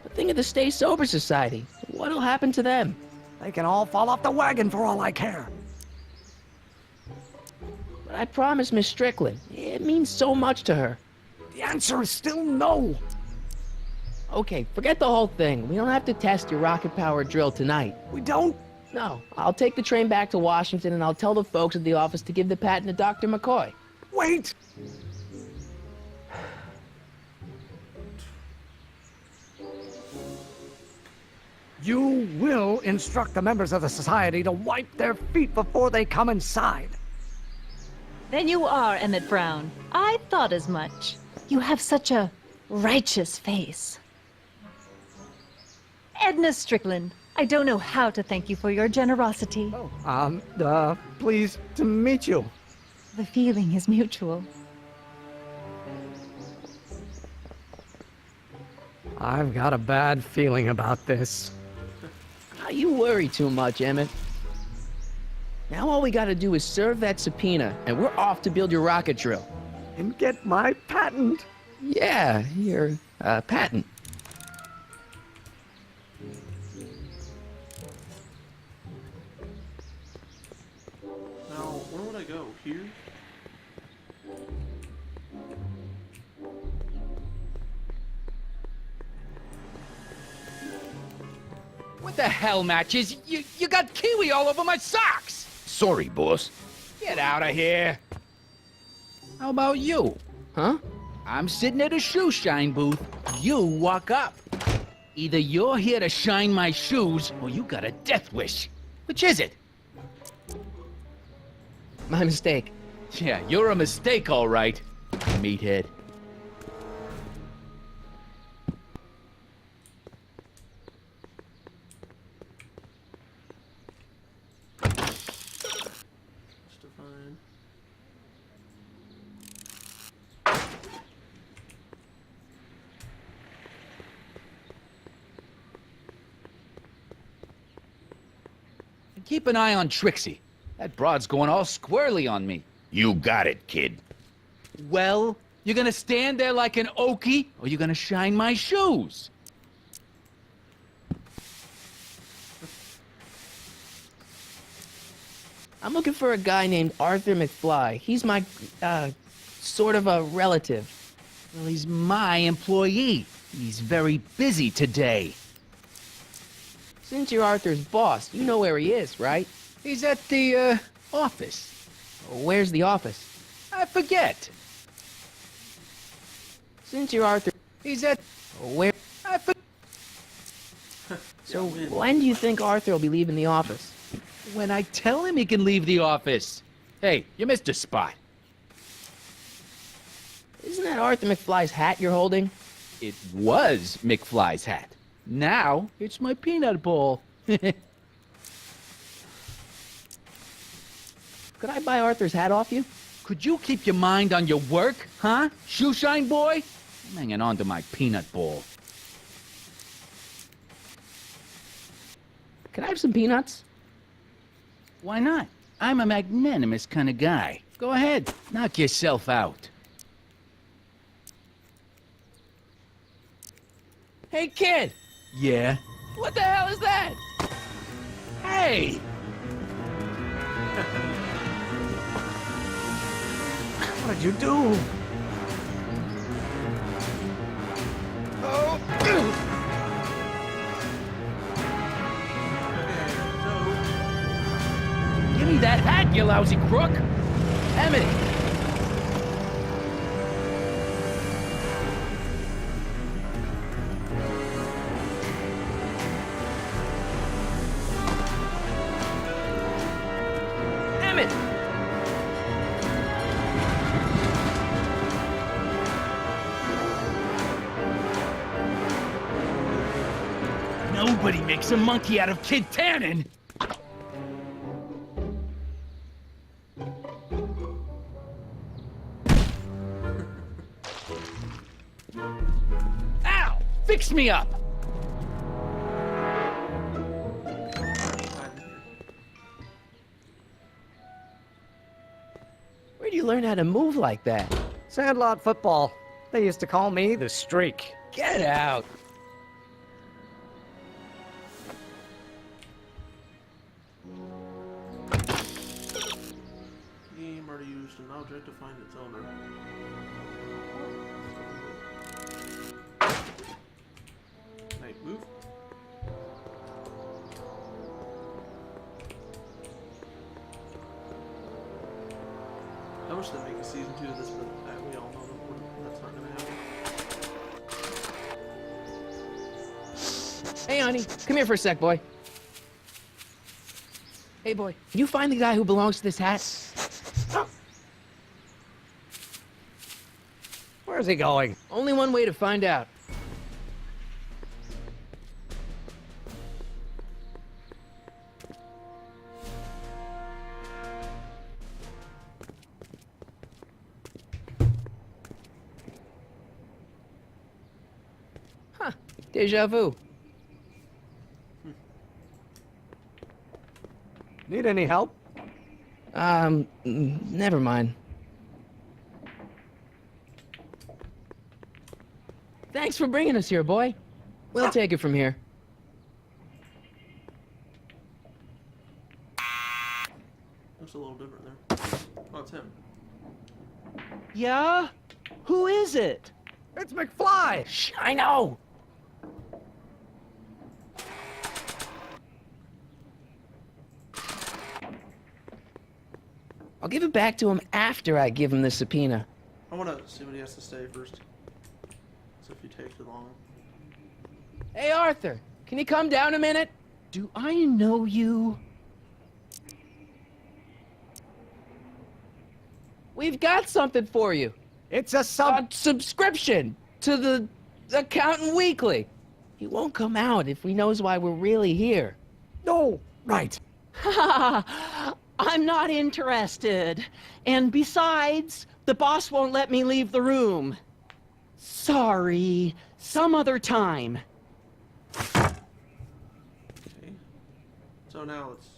But think of the Stay Sober Society. What'll happen to them? They can all fall off the wagon for all I care. But I promised Miss Strickland. It means so much to her. The answer is still no. Okay, forget the whole thing. We don't have to test your rocket-powered drill tonight. We don't? No. I'll take the train back to Washington and I'll tell the folks at the office to give the patent to Dr. McCoy. Wait! You will instruct the members of the society to wipe their feet before they come inside. Then you are Emmett Brown. I thought as much. You have such a righteous face. Edna Strickland, I don't know how to thank you for your generosity. Pleased to meet you. The feeling is mutual. I've got a bad feeling about this. You worry too much, Emmett. Now all we gotta do is serve that subpoena, and we're off to build your rocket drill. And get my patent. Yeah, your patent. Now, where would I go? Here? What the hell, Matches? You got kiwi all over my socks! Sorry, boss. Get out of here. How about you? Huh? I'm sitting at a shoe shine booth. You walk up. Either you're here to shine my shoes, or you got a death wish. Which is it? My mistake. Yeah, you're a mistake, all right, meathead. Fine. Keep an eye on Trixie. That broad's going all squirrely on me. You got it, kid. Well, you gonna stand there like an okie, or you gonna shine my shoes? I'm looking for a guy named Arthur McFly. He's my, sort of a relative. Well, he's my employee. He's very busy today. Since you're Arthur's boss, you know where he is, right? He's at the, office. Where's the office? I forget. Since you're Arthur... He's at... Where... I forget. So, when do you think Arthur will be leaving the office? When I tell him he can leave the office. Hey, you missed a spot. Isn't that Arthur McFly's hat you're holding? It was McFly's hat. Now, it's my peanut bowl. Could I buy Arthur's hat off you? Could you keep your mind on your work, huh? Shoeshine boy? I'm hanging on to my peanut bowl. Can I have some peanuts? Why not? I'm a magnanimous kind of guy. Go ahead, knock yourself out. Hey, kid! Yeah? What the hell is that? Hey! What did you do? Give me that hat, you lousy crook! Emmett! Emmett! Nobody makes a monkey out of Kid Tannen! Ow! Fix me up! Where do you learn how to move like that? Sandlot football. They used to call me the Streak. Get out! Game already used an object to find its owner. Night move. I wish they'd make a season 2 of this, but we all know that that's not gonna happen. Hey, honey, come here for a sec, boy. Hey, boy, can you find the guy who belongs to this hat? Where's he going? Only one way to find out. Huh, deja vu. Need any help? Never mind. Thanks for bringing us here, boy. We'll take it from here. Looks a little different there. Oh, it's him. Yeah? Who is it? It's McFly! Shh, I know! I'll give it back to him after I give him the subpoena. I want to see what he has to say first. So if he takes too long. Hey, Arthur, can you come down a minute? Do I know you? We've got something for you. It's a subscription to the Accountant Weekly. He won't come out if he knows why we're really here. No, right. I'm not interested. And besides, the boss won't let me leave the room. Sorry, some other time. Okay. So now let's...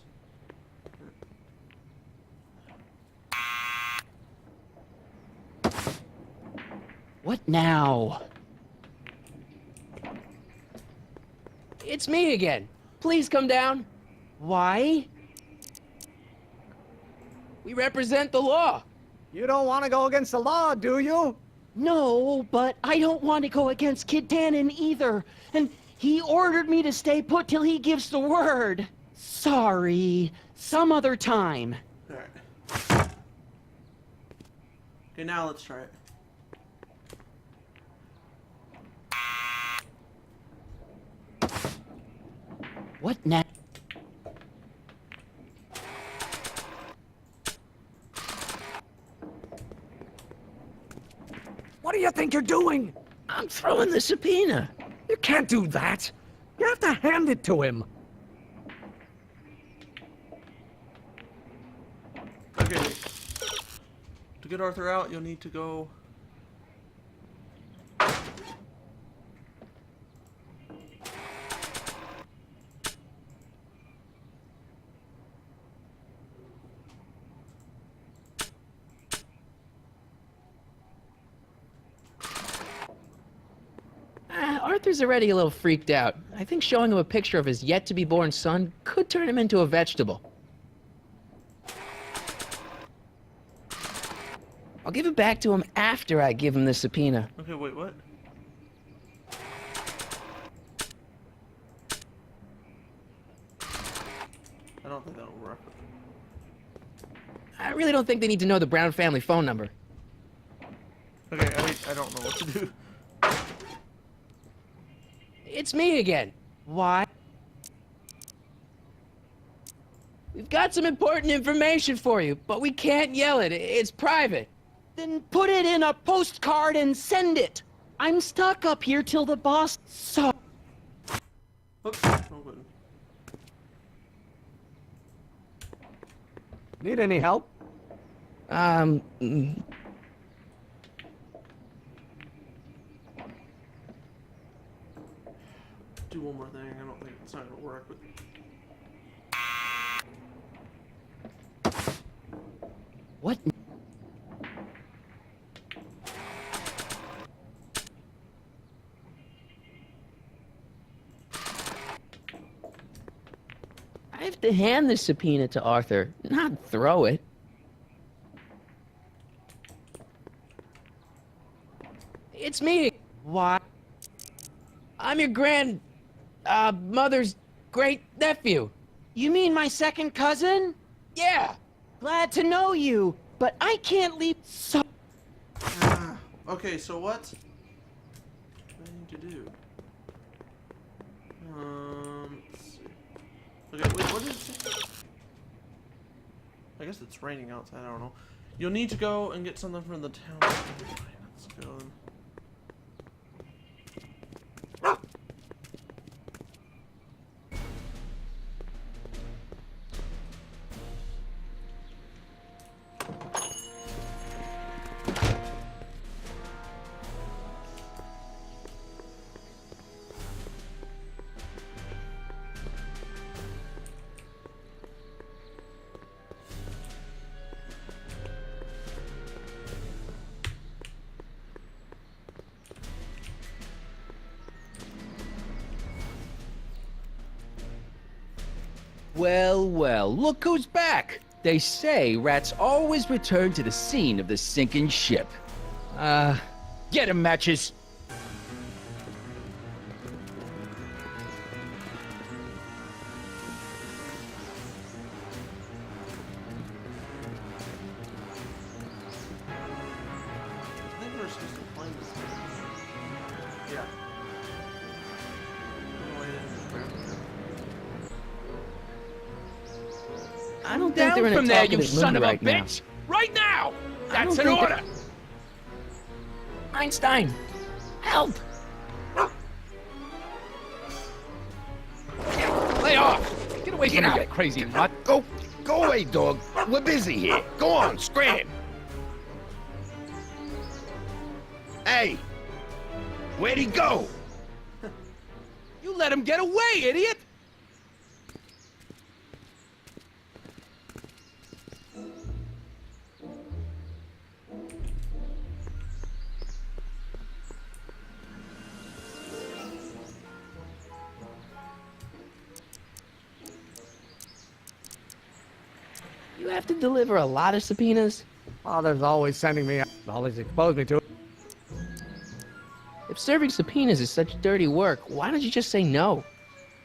What now? It's me again. Please come down. Why? We represent the law. You don't want to go against the law, do you? No, but I don't want to go against Kid Tannen either. And he ordered me to stay put till he gives the word. Sorry, some other time. Alright. Okay, now let's try it. What now? What do you think you're doing? I'm throwing the subpoena. You can't do that. You have to hand it to him. Okay. To get Arthur out, you'll need to go... Arthur's already a little freaked out. I think showing him a picture of his yet-to-be-born son could turn him into a vegetable. I'll give it back to him after I give him the subpoena. Okay, wait, what? I don't think that'll work. I really don't think they need to know the Brown family phone number. Okay, I don't know what to do. It's me again. Why? We've got some important information for you, but we can't yell it. It's private. Then put it in a postcard and send it. I'm stuck up here till the boss... So... Oops, wrong button. Need any help? Do one more thing. I don't think it's not gonna work, but... What? I have to hand the subpoena to Arthur, not throw it. It's me. Why? I'm your mother's great-nephew. You mean my second cousin? Yeah. Glad to know you, but I can't leave so... Okay, so what? What do I need to do? Let's see. Okay, wait, what is it? I guess it's raining outside, I don't know. You'll need to go and get something from the town. Let's go then. Well, well, look who's back! They say rats always return to the scene of the sinking ship. Get 'em, Matches! I think we're supposed to play this. Yeah. I don't think they're in a Down from there, you talkative son mood of a right now. bitch! Right now! That's an think order! Einstein, help! Lay off! Get away from me, you crazy nut! Go away, dog. We're busy here. Go on, scram. Hey, where'd he go? You let him get away, idiot! You have to deliver a lot of subpoenas? Father's always sending me, always exposed me to it. If serving subpoenas is such dirty work, why don't you just say no?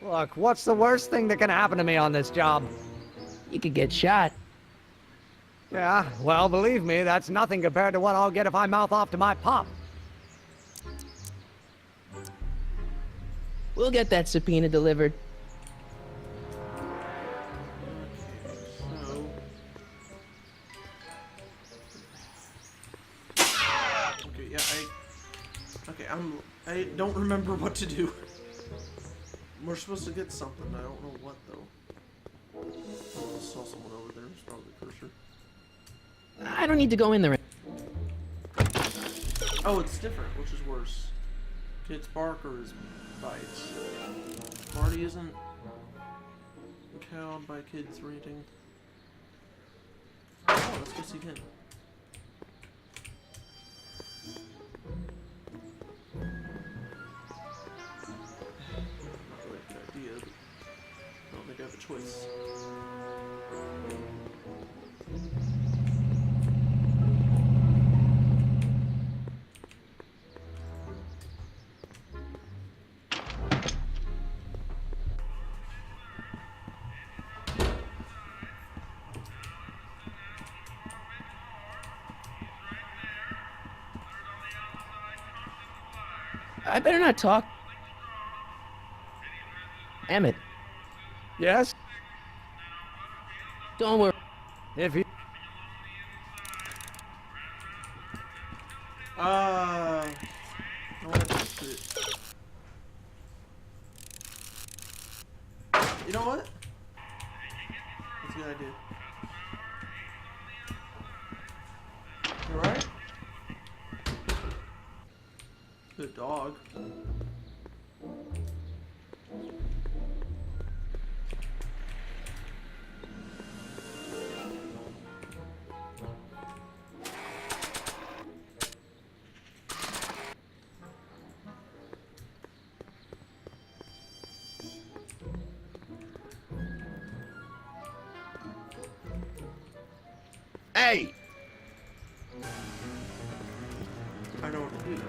Look, what's the worst thing that can happen to me on this job? You could get shot. Yeah, well, believe me, that's nothing compared to what I'll get if I mouth off to my pop. We'll get that subpoena delivered. I don't remember what to do. We're supposed to get something. I don't know what though. I saw someone over there. It's probably the cursor. I don't need to go in there. Oh, it's different, which is worse. Kids bark or his bites. Marty isn't cowed by kids ranting. Oh, let's go see him. I have a choice. I better not talk. Emmett. Yes? Don't worry. If you... You know what? That's a good idea. You alright? Good dog. Hey! I know what to do.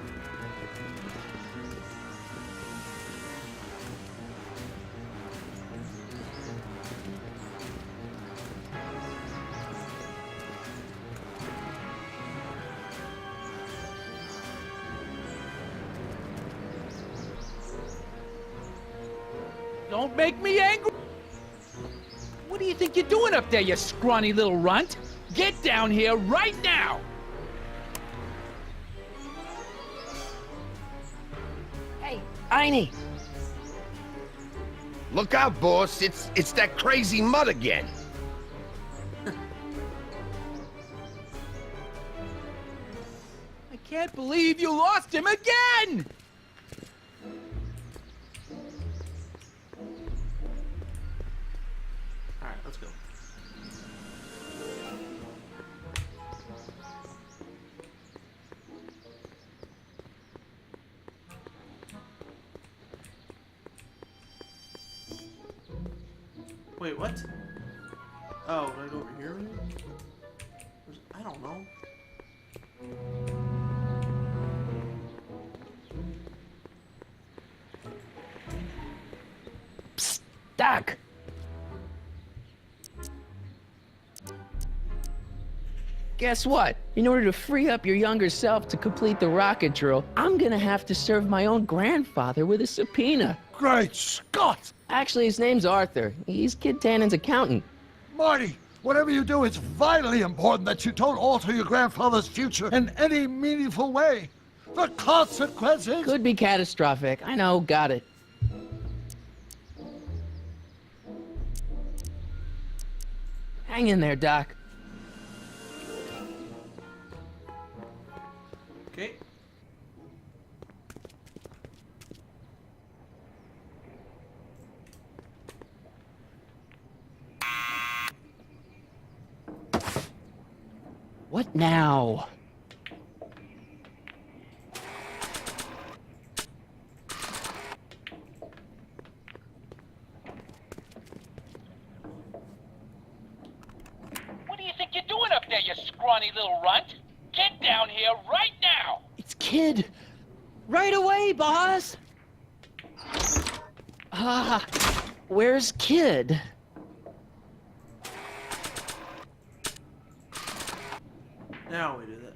Don't make me angry! What do you think you're doing up there, you scrawny little runt? Get down here right now! Hey, Einie! Look out, boss. It's that crazy mutt again. I can't believe you lost him again! Alright, let's go. Wait, what? Oh, did I go over here? I don't know. Psst, Doc! Guess what? In order to free up your younger self to complete the rocket drill, I'm gonna have to serve my own grandfather with a subpoena. Great Scott! Actually, his name's Arthur. He's Kid Tannen's accountant. Marty, Whatever you do, it's vitally important that you don't alter your grandfather's future in any meaningful way. The consequences... Could be catastrophic. I know, got it. Hang in there, Doc. Okay. What now? What do you think you're doing up there, you scrawny little runt? Get down here right now! It's Kid. Right away, boss. Where's Kid? Now we do that.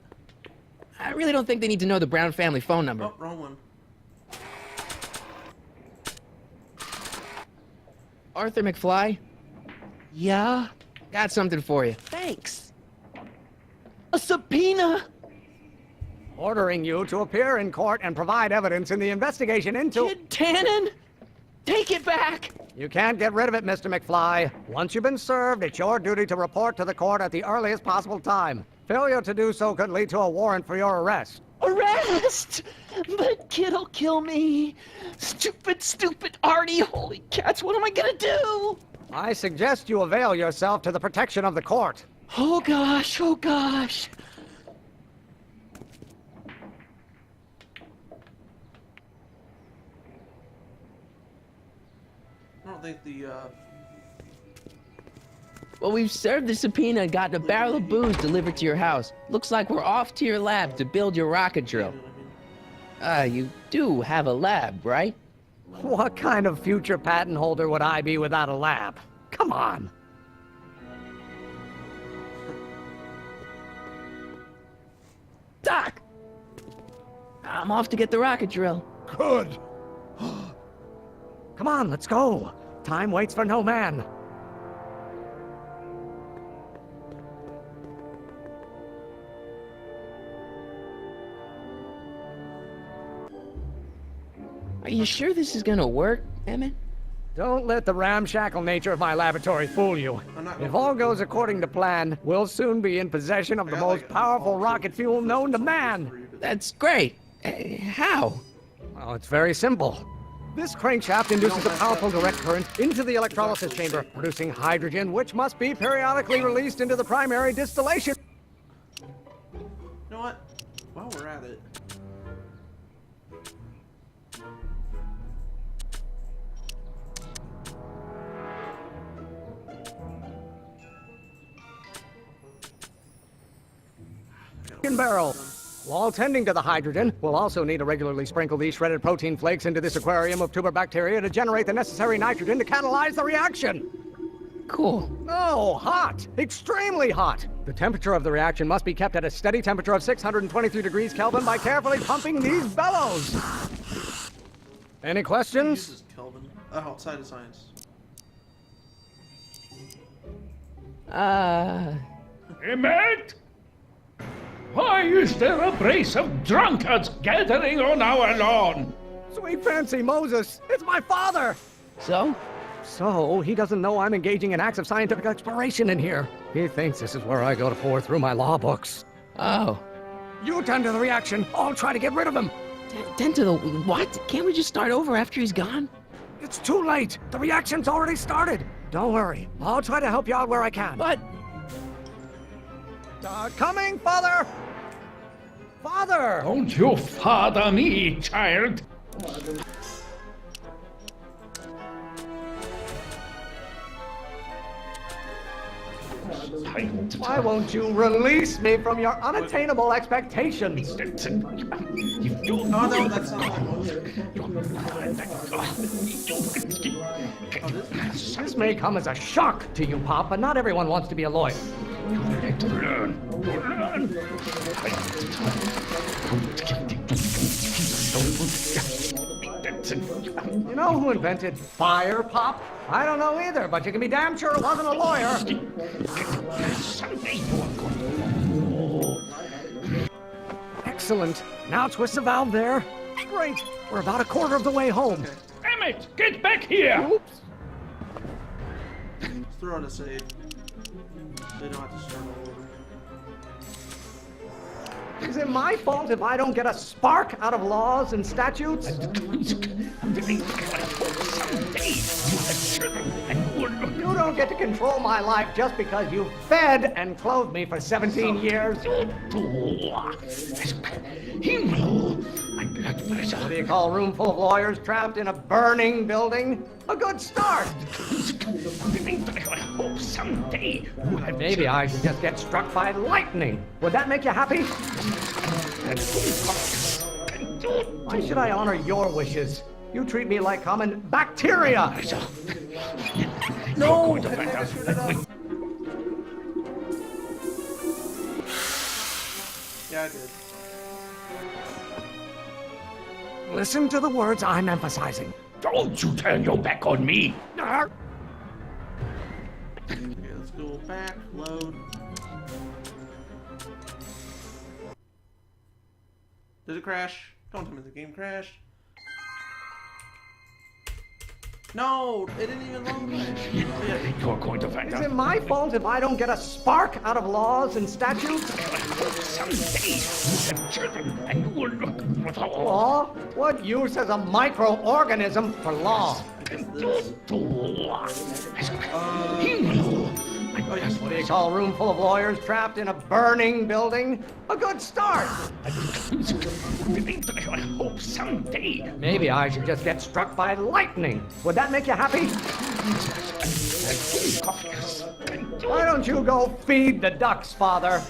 I really don't think they need to know the Brown family phone number. Oh, wrong one. Arthur McFly? Yeah? Got something for you. Thanks. A subpoena? Ordering you to appear in court and provide evidence in the investigation into... Kid Tannen? Take it back! You can't get rid of it, Mr. McFly. Once you've been served, it's your duty to report to the court at the earliest possible time. Failure to do so could lead to a warrant for your arrest. Arrest! But Kid'll kill me. Stupid Artie. Holy cats, what am I gonna do? I suggest you avail yourself to the protection of the court. Oh gosh, oh gosh. I don't think the, Well, we've served the subpoena and gotten a barrel of booze delivered to your house. Looks like we're off to your lab to build your rocket drill. You do have a lab, right? What kind of future patent holder would I be without a lab? Come on. Doc! I'm off to get the rocket drill. Good. Come on, let's go. Time waits for no man. Are you sure this is gonna work, Emmett? Don't let the ramshackle nature of my laboratory fool you. If all goes according to plan, we'll soon be in possession of the most powerful rocket fuel known to man. That's great. How? Well, it's very simple. This crankshaft induces a powerful direct current into the electrolysis chamber, producing hydrogen, which must be periodically released into the primary distillation. you know what? While we're at it. Barrel. While tending to the hydrogen, we'll also need to regularly sprinkle these shredded protein flakes into this aquarium of tuber bacteria to generate the necessary nitrogen to catalyze the reaction. Cool. Oh, hot! Extremely hot! The temperature of the reaction must be kept at a steady temperature of 623 degrees Kelvin by carefully pumping these bellows. Any questions? Uses Kelvin. Outside of science. Emmett? Why is there a brace of drunkards gathering on our lawn? Sweet fancy Moses, it's my father! So? So, he doesn't know I'm engaging in acts of scientific exploration in here. He thinks this is where I go to pour through my law books. Oh. You tend to the reaction. I'll try to get rid of him. Tend to the what? Can't we just start over after he's gone? It's too late. The reaction's already started. Don't worry. I'll try to help you out where I can. But... coming, Father! Father! Don't you father me, child! Why won't you release me from your unattainable expectations? No, that's not This may come as a shock to you, Pop, but not everyone wants to be a lawyer. You know who invented fire, Pop? I don't know either, but you can be damn sure it wasn't a lawyer. Excellent. Now twist the valve there. Great. We're about a quarter of the way home. Damn it! Get back here! Oops. Let's throw in a save. They don't have to start all over. Is it my fault if I don't get a spark out of laws and statutes? You don't get to control my life just because you fed and clothed me for 17 years. What do you call a room full of lawyers trapped in a burning building? A good start. Maybe I should just get struck by lightning. Would that make you happy? Why should I honor your wishes? You treat me like common bacteria. No! Yeah, I did. Listen to the words I'm emphasizing. Don't you turn your back on me! Okay, let's go back, load. Did it crash? Don't tell me the game crashed. No, it didn't even load. You're going to find Is out. it my fault if I don't get a spark out of laws and statutes? Someday you have children and you will look with Law? What use has a microorganism for law? What do you call a room full of lawyers trapped in a burning building? A good start. I hope someday. Maybe I should just get struck by lightning. Would that make you happy? Why don't you go feed the ducks, Father?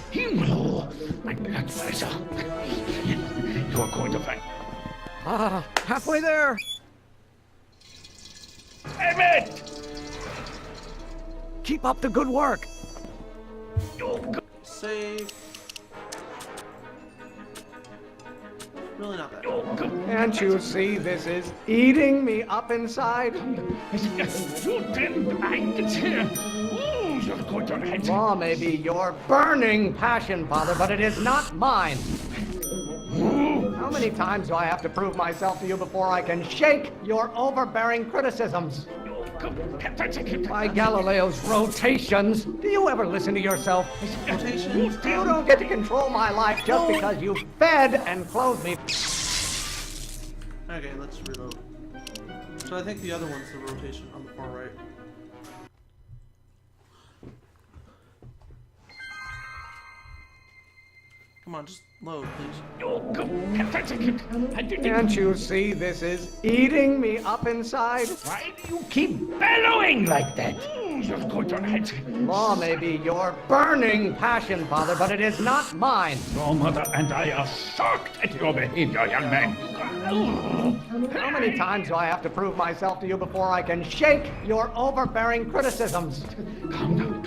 My blood pressure. You're going to find. Ah, halfway there. Damn it! Keep up the good work. Save. Really not bad. Can't you see this is eating me up inside? Law may be your burning passion, Father, but it is not mine. How many times do I have to prove myself to you before I can shake your overbearing criticisms? By Galileo's rotations, do you ever listen to yourself? Rotations? You don't get to control my life just because you fed and clothed me. Okay, let's reload. So I think the other one's the rotation on the far right. Come on, just load, please. Can't you see this is eating me up inside? Why do you keep bellowing like that? Law may be your burning passion, Father, but it is not mine. Your mother and I are shocked at your behavior, young man. How many times do I have to prove myself to you before I can shake your overbearing criticisms? Calm down.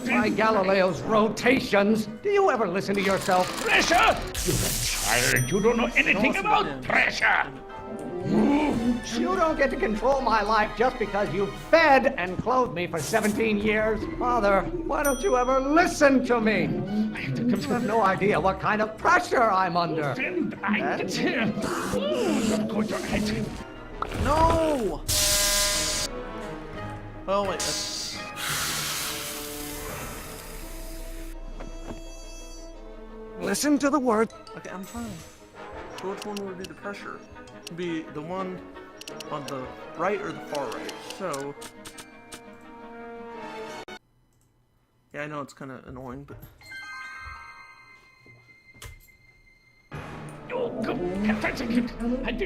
By Galileo's rotations, do you ever listen to yourself? Pressure? You're a child. You don't know anything about pressure. You don't get to control my life just because you fed and clothed me for 17 years. Father, why don't you ever listen to me? You have no idea what kind of pressure I'm under. No! Oh, wait. That's... Listen to the words. Okay, I'm trying. So which one would be the pressure? Would be the one on the right or the far right? So... Yeah, I know it's kind of annoying, but...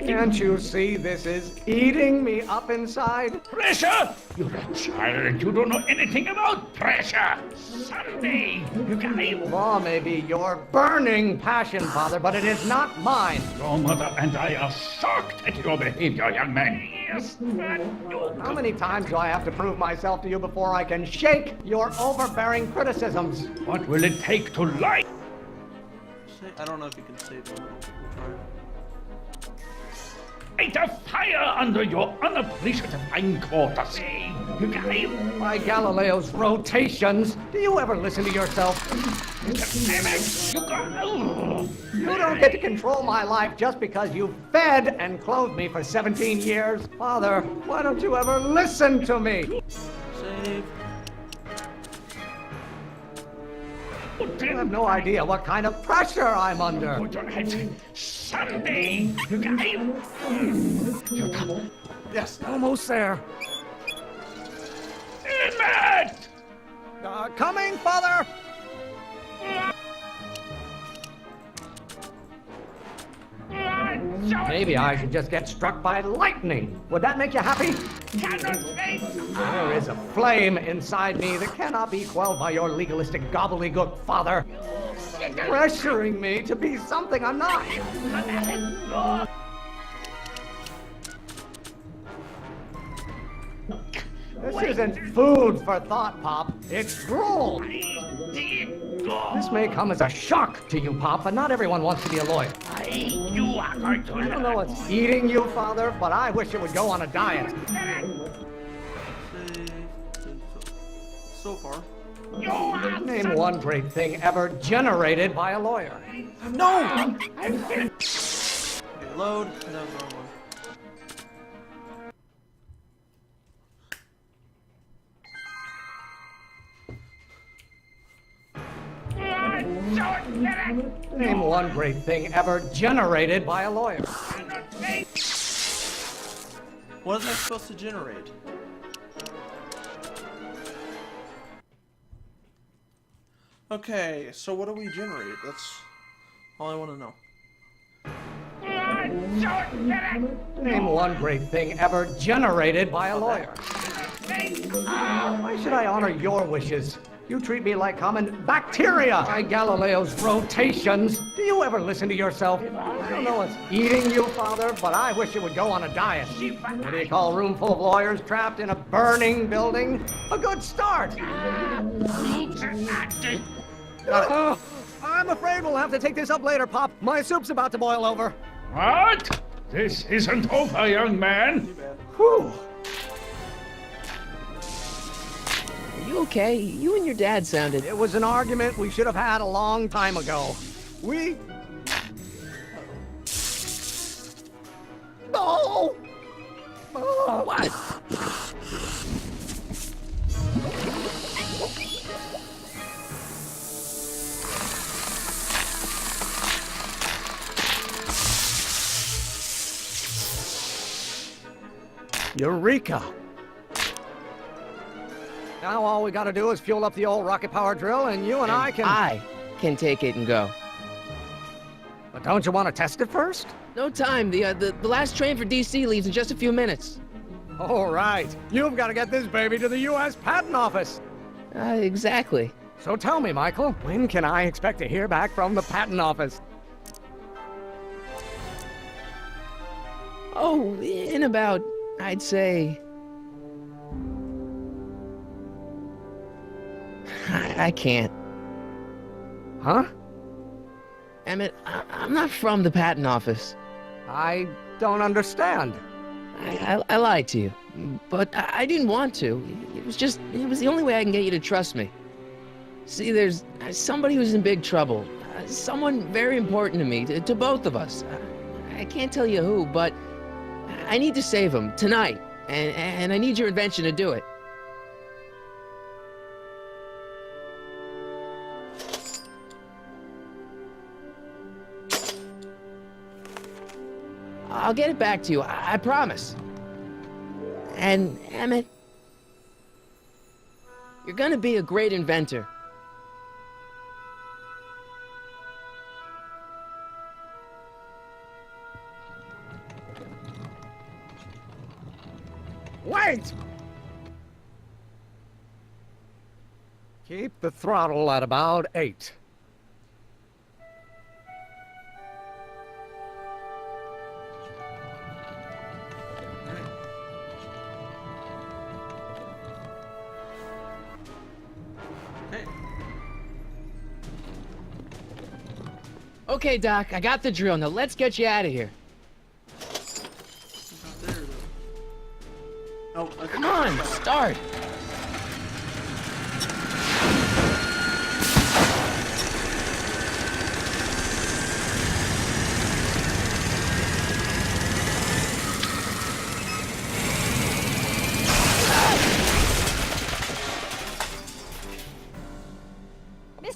Can't you see this is eating me up inside? Pressure? You're a child. You don't know anything about pressure. Someday you can. Law may be your burning passion, Father, but it is not mine. Your mother and I are shocked at your behavior, young man. Yes, How many times do I have to prove myself to you before I can shake your overbearing criticisms? What will it take to lie? I don't know if you can save it. We'll try it. Light a fire under your unappreciative hindquarters. You can. By Galileo's rotations, do you ever listen to yourself? Damn it! You don't get to control my life just because you fed and clothed me for 17 years. Father, why don't you ever listen to me? Save. You have no idea what kind of pressure I'm under. Put your head. Someday, you can... Yes. Almost there. Emmett! Coming, Father! Maybe I should just get struck by lightning. Would that make you happy? There is a flame inside me that cannot be quelled by your legalistic gobbledygook, Father. Pressuring me to be something I'm not. This isn't food for thought, Pop. It's drool. This may come as a shock to you, Pop, but not everyone wants to be a lawyer. You are going to I don't know what's eating you, Father, but I wish it would go on a diet. So far. Name one great thing ever generated by a lawyer. No! Okay, load. That was the wrong one. Name one great thing ever generated by a lawyer. What is that supposed to generate? Okay, so what do we generate? That's all I want to know. Name one great thing ever generated by a lawyer. Why should I honor your wishes? You treat me like common bacteria by Galileo's rotations. Do you ever listen to yourself? I don't know what's eating you, Father, but I wish it would go on a diet. What do you call a room full of lawyers trapped in a burning building? A good start. I'm afraid we'll have to take this up later, Pop. My soup's about to boil over. What? This isn't over, young man. Whew. Are you okay? You and your dad sounded... It was an argument we should have had a long time ago. We... Oh! Oh! What? Eureka! Now all we gotta do is fuel up the old rocket power drill and you and I can take it and go. But don't you want to test it first? No time. The last train for DC leaves in just a few minutes. All right. You've got to get this baby to the U.S. Patent Office. Exactly. So tell me, Michael, when can I expect to hear back from the Patent Office? Oh, in about, I'd say... I can't. Huh? Emmett, I'm not from the patent office. I don't understand. I lied to you, but I didn't want to. It was the only way I can get you to trust me. See, there's somebody who's in big trouble. Someone very important to me, to both of us. I can't tell you who, but I need to save him tonight, and I need your invention to do it. I'll get it back to you, I promise. And, Emmett, you're gonna be a great inventor. Wait! Keep the throttle at about 8. Okay, Doc, I got the drill. Now let's get you out of here. Oh, come on, start.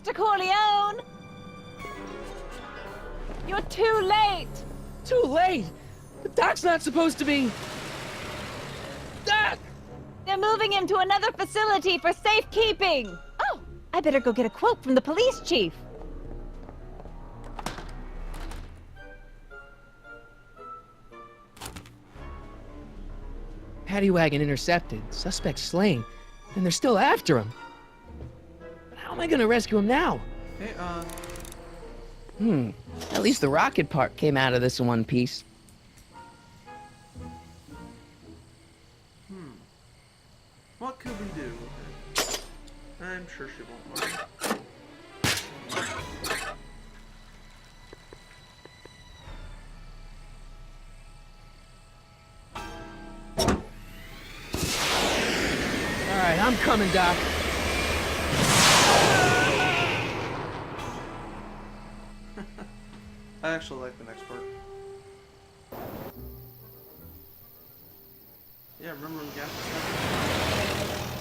Mr. Corleone! You're too late! Too late? The Doc's not supposed to be... Doc! They're moving him to another facility for safekeeping! Oh, I better go get a quote from the police chief. Paddy wagon intercepted, suspect slain, and they're still after him. But how am I gonna rescue him now? Hey, At least the rocket part came out of this in one piece. What could we do with it? I'm sure she won't mind. Alright, I'm coming, Doc. I actually like the next part. Yeah, remember when gas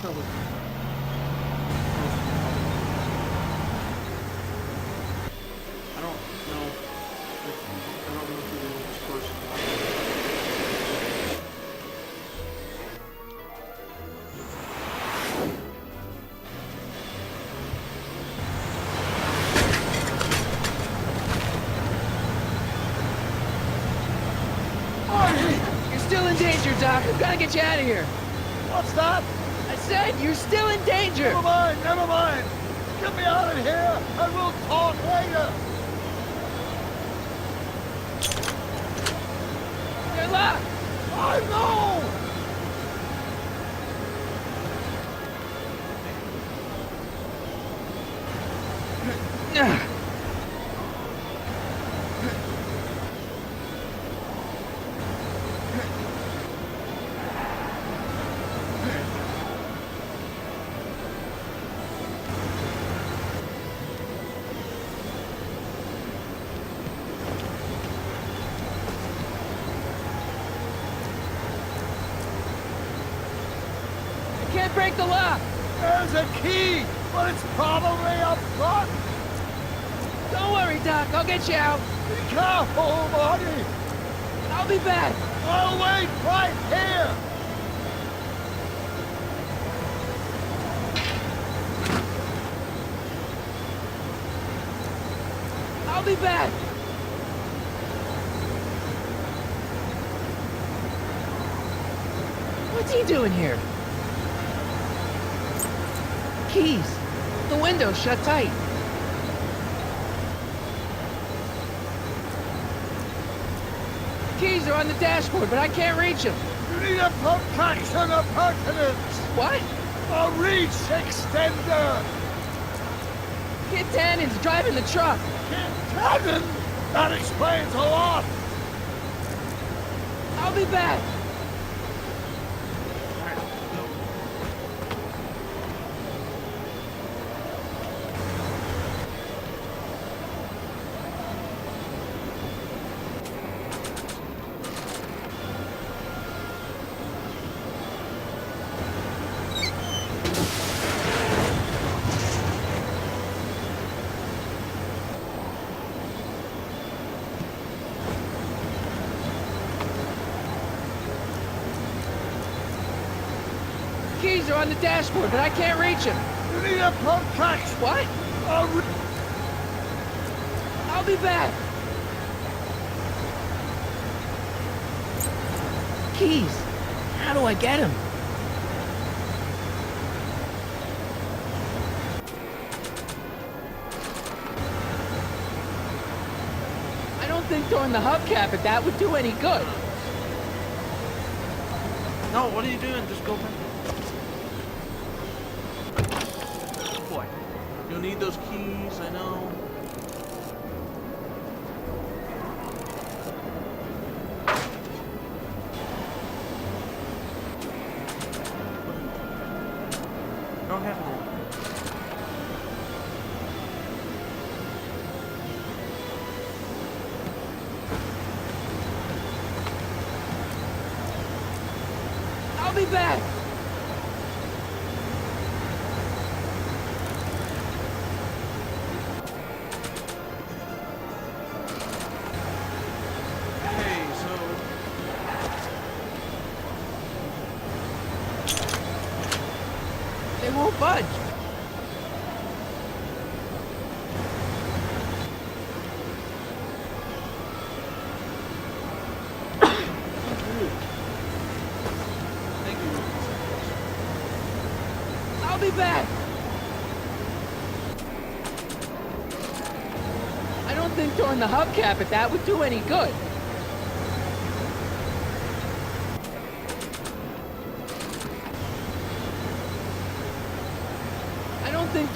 was I don't know if you know this person. You're still in danger, Doc. I've got to get you out of here. What's that? I said you're still in danger. Never mind, never mind. Get me out of here, and we'll talk later. They're locked. I know. Can't break the lock! There's a key, but it's probably up front. Don't worry, Doc. I'll get you out. Be careful, Marty. I'll be back. I'll wait right here. I'll be back. What's he doing here? Keys. The window's shut tight. Keys are on the dashboard, but I can't reach them. You need a protraction appurtenance. What? A reach extender. Kid Tannen's driving the truck. Kid Tannen? That explains a lot. I'll be back. Keys are on the dashboard, but I can't reach them. You need a protraction. What? I'll be back. Keys. How do I get them? I don't think throwing the hubcap at that would do any good. No, what are you doing? Just go back. Boy, you'll need those keys, I know. Don't have them. I'll be back. won't budge. I'll be back. I don't think throwing the hubcap at that would do any good. I don't think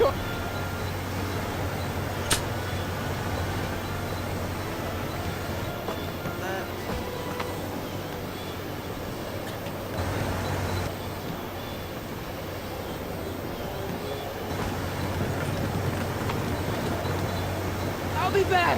I'll be back.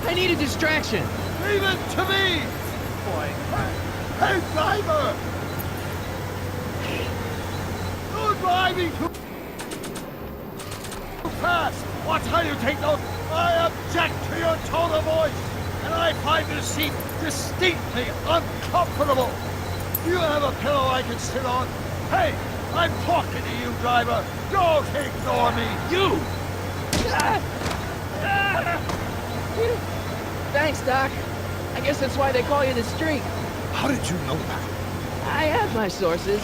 I need a distraction. Leave it to me! Boy. Hey, driver! You're driving too fast! Watch how you take those... I object to your tone of voice, and I find this seat distinctly uncomfortable. Do you have a pillow I can sit on? Hey, I'm talking to you, driver. Don't ignore me. You! Thanks, Doc. I guess that's why they call you the Streak. How did you know that? I have my sources.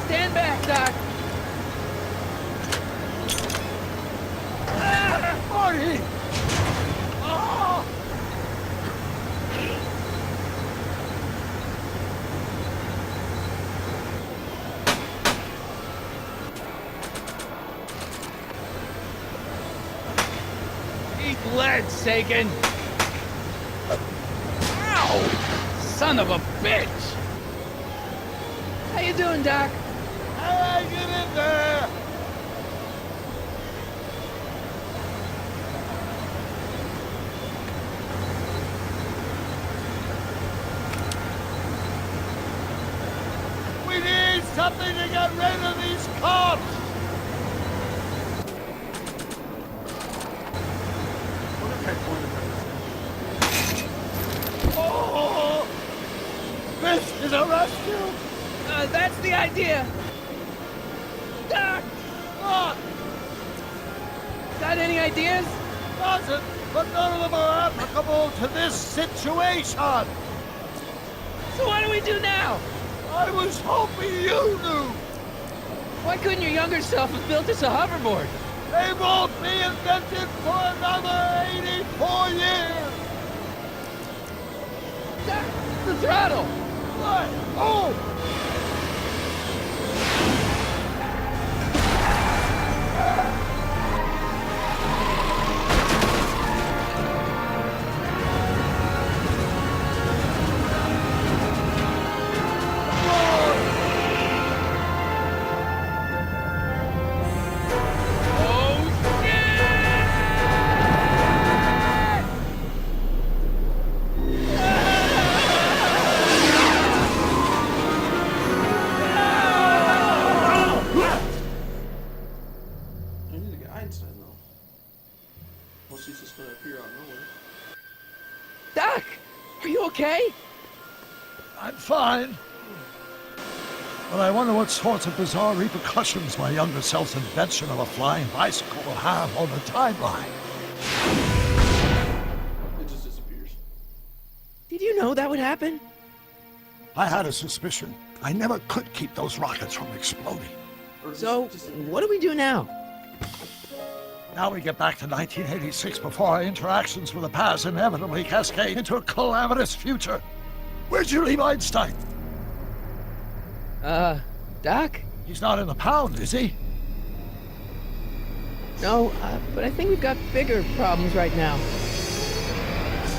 Stand back, Doc. Marty! Oh! Eat lead, Sagan! Ow! Son of a bitch! How you doing, Doc? Hey, get in there! We need something to get rid of these cops! Oh! This is a rescue! That's the idea. Doc! Look! Got any ideas? Doesn't, but none of them are applicable to this situation! So what do we do now? I was hoping you knew! Why couldn't your younger self have built us a hoverboard? They won't be invented for another 84 years! Doc, the throttle! What? Oh! Doc! Are you okay? I'm fine. But I wonder what sorts of bizarre repercussions my younger self's invention of a flying bicycle will have on the timeline. It just disappears. Did you know that would happen? I had a suspicion. I never could keep those rockets from exploding. So, what do we do now? Now we get back to 1986 before our interactions with the past inevitably cascade into a calamitous future. Where'd you leave Einstein? Doc? He's not in the pound, is he? No, but I think we've got bigger problems right now.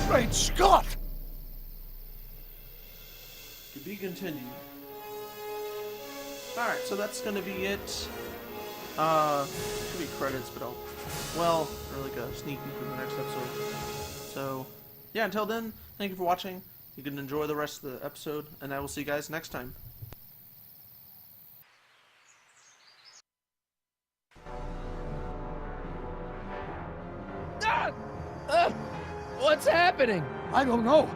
Great Scott! To be continued. Alright, so that's gonna be it Should be credits, but or like a sneak peek of the next episode. So, yeah, until then, thank you for watching. You can enjoy the rest of the episode, and I will see you guys next time. What's happening? I don't know.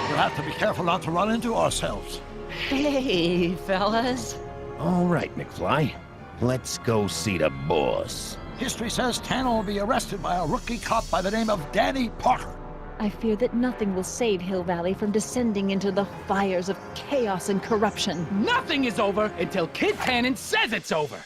We'll have to be careful not to run into ourselves. Hey, fellas. All right, McFly. Let's go see the boss. History says Tanner will be arrested by a rookie cop by the name of Danny Parker. I fear that nothing will save Hill Valley from descending into the fires of chaos and corruption. Nothing is over until Kid Tannen says it's over.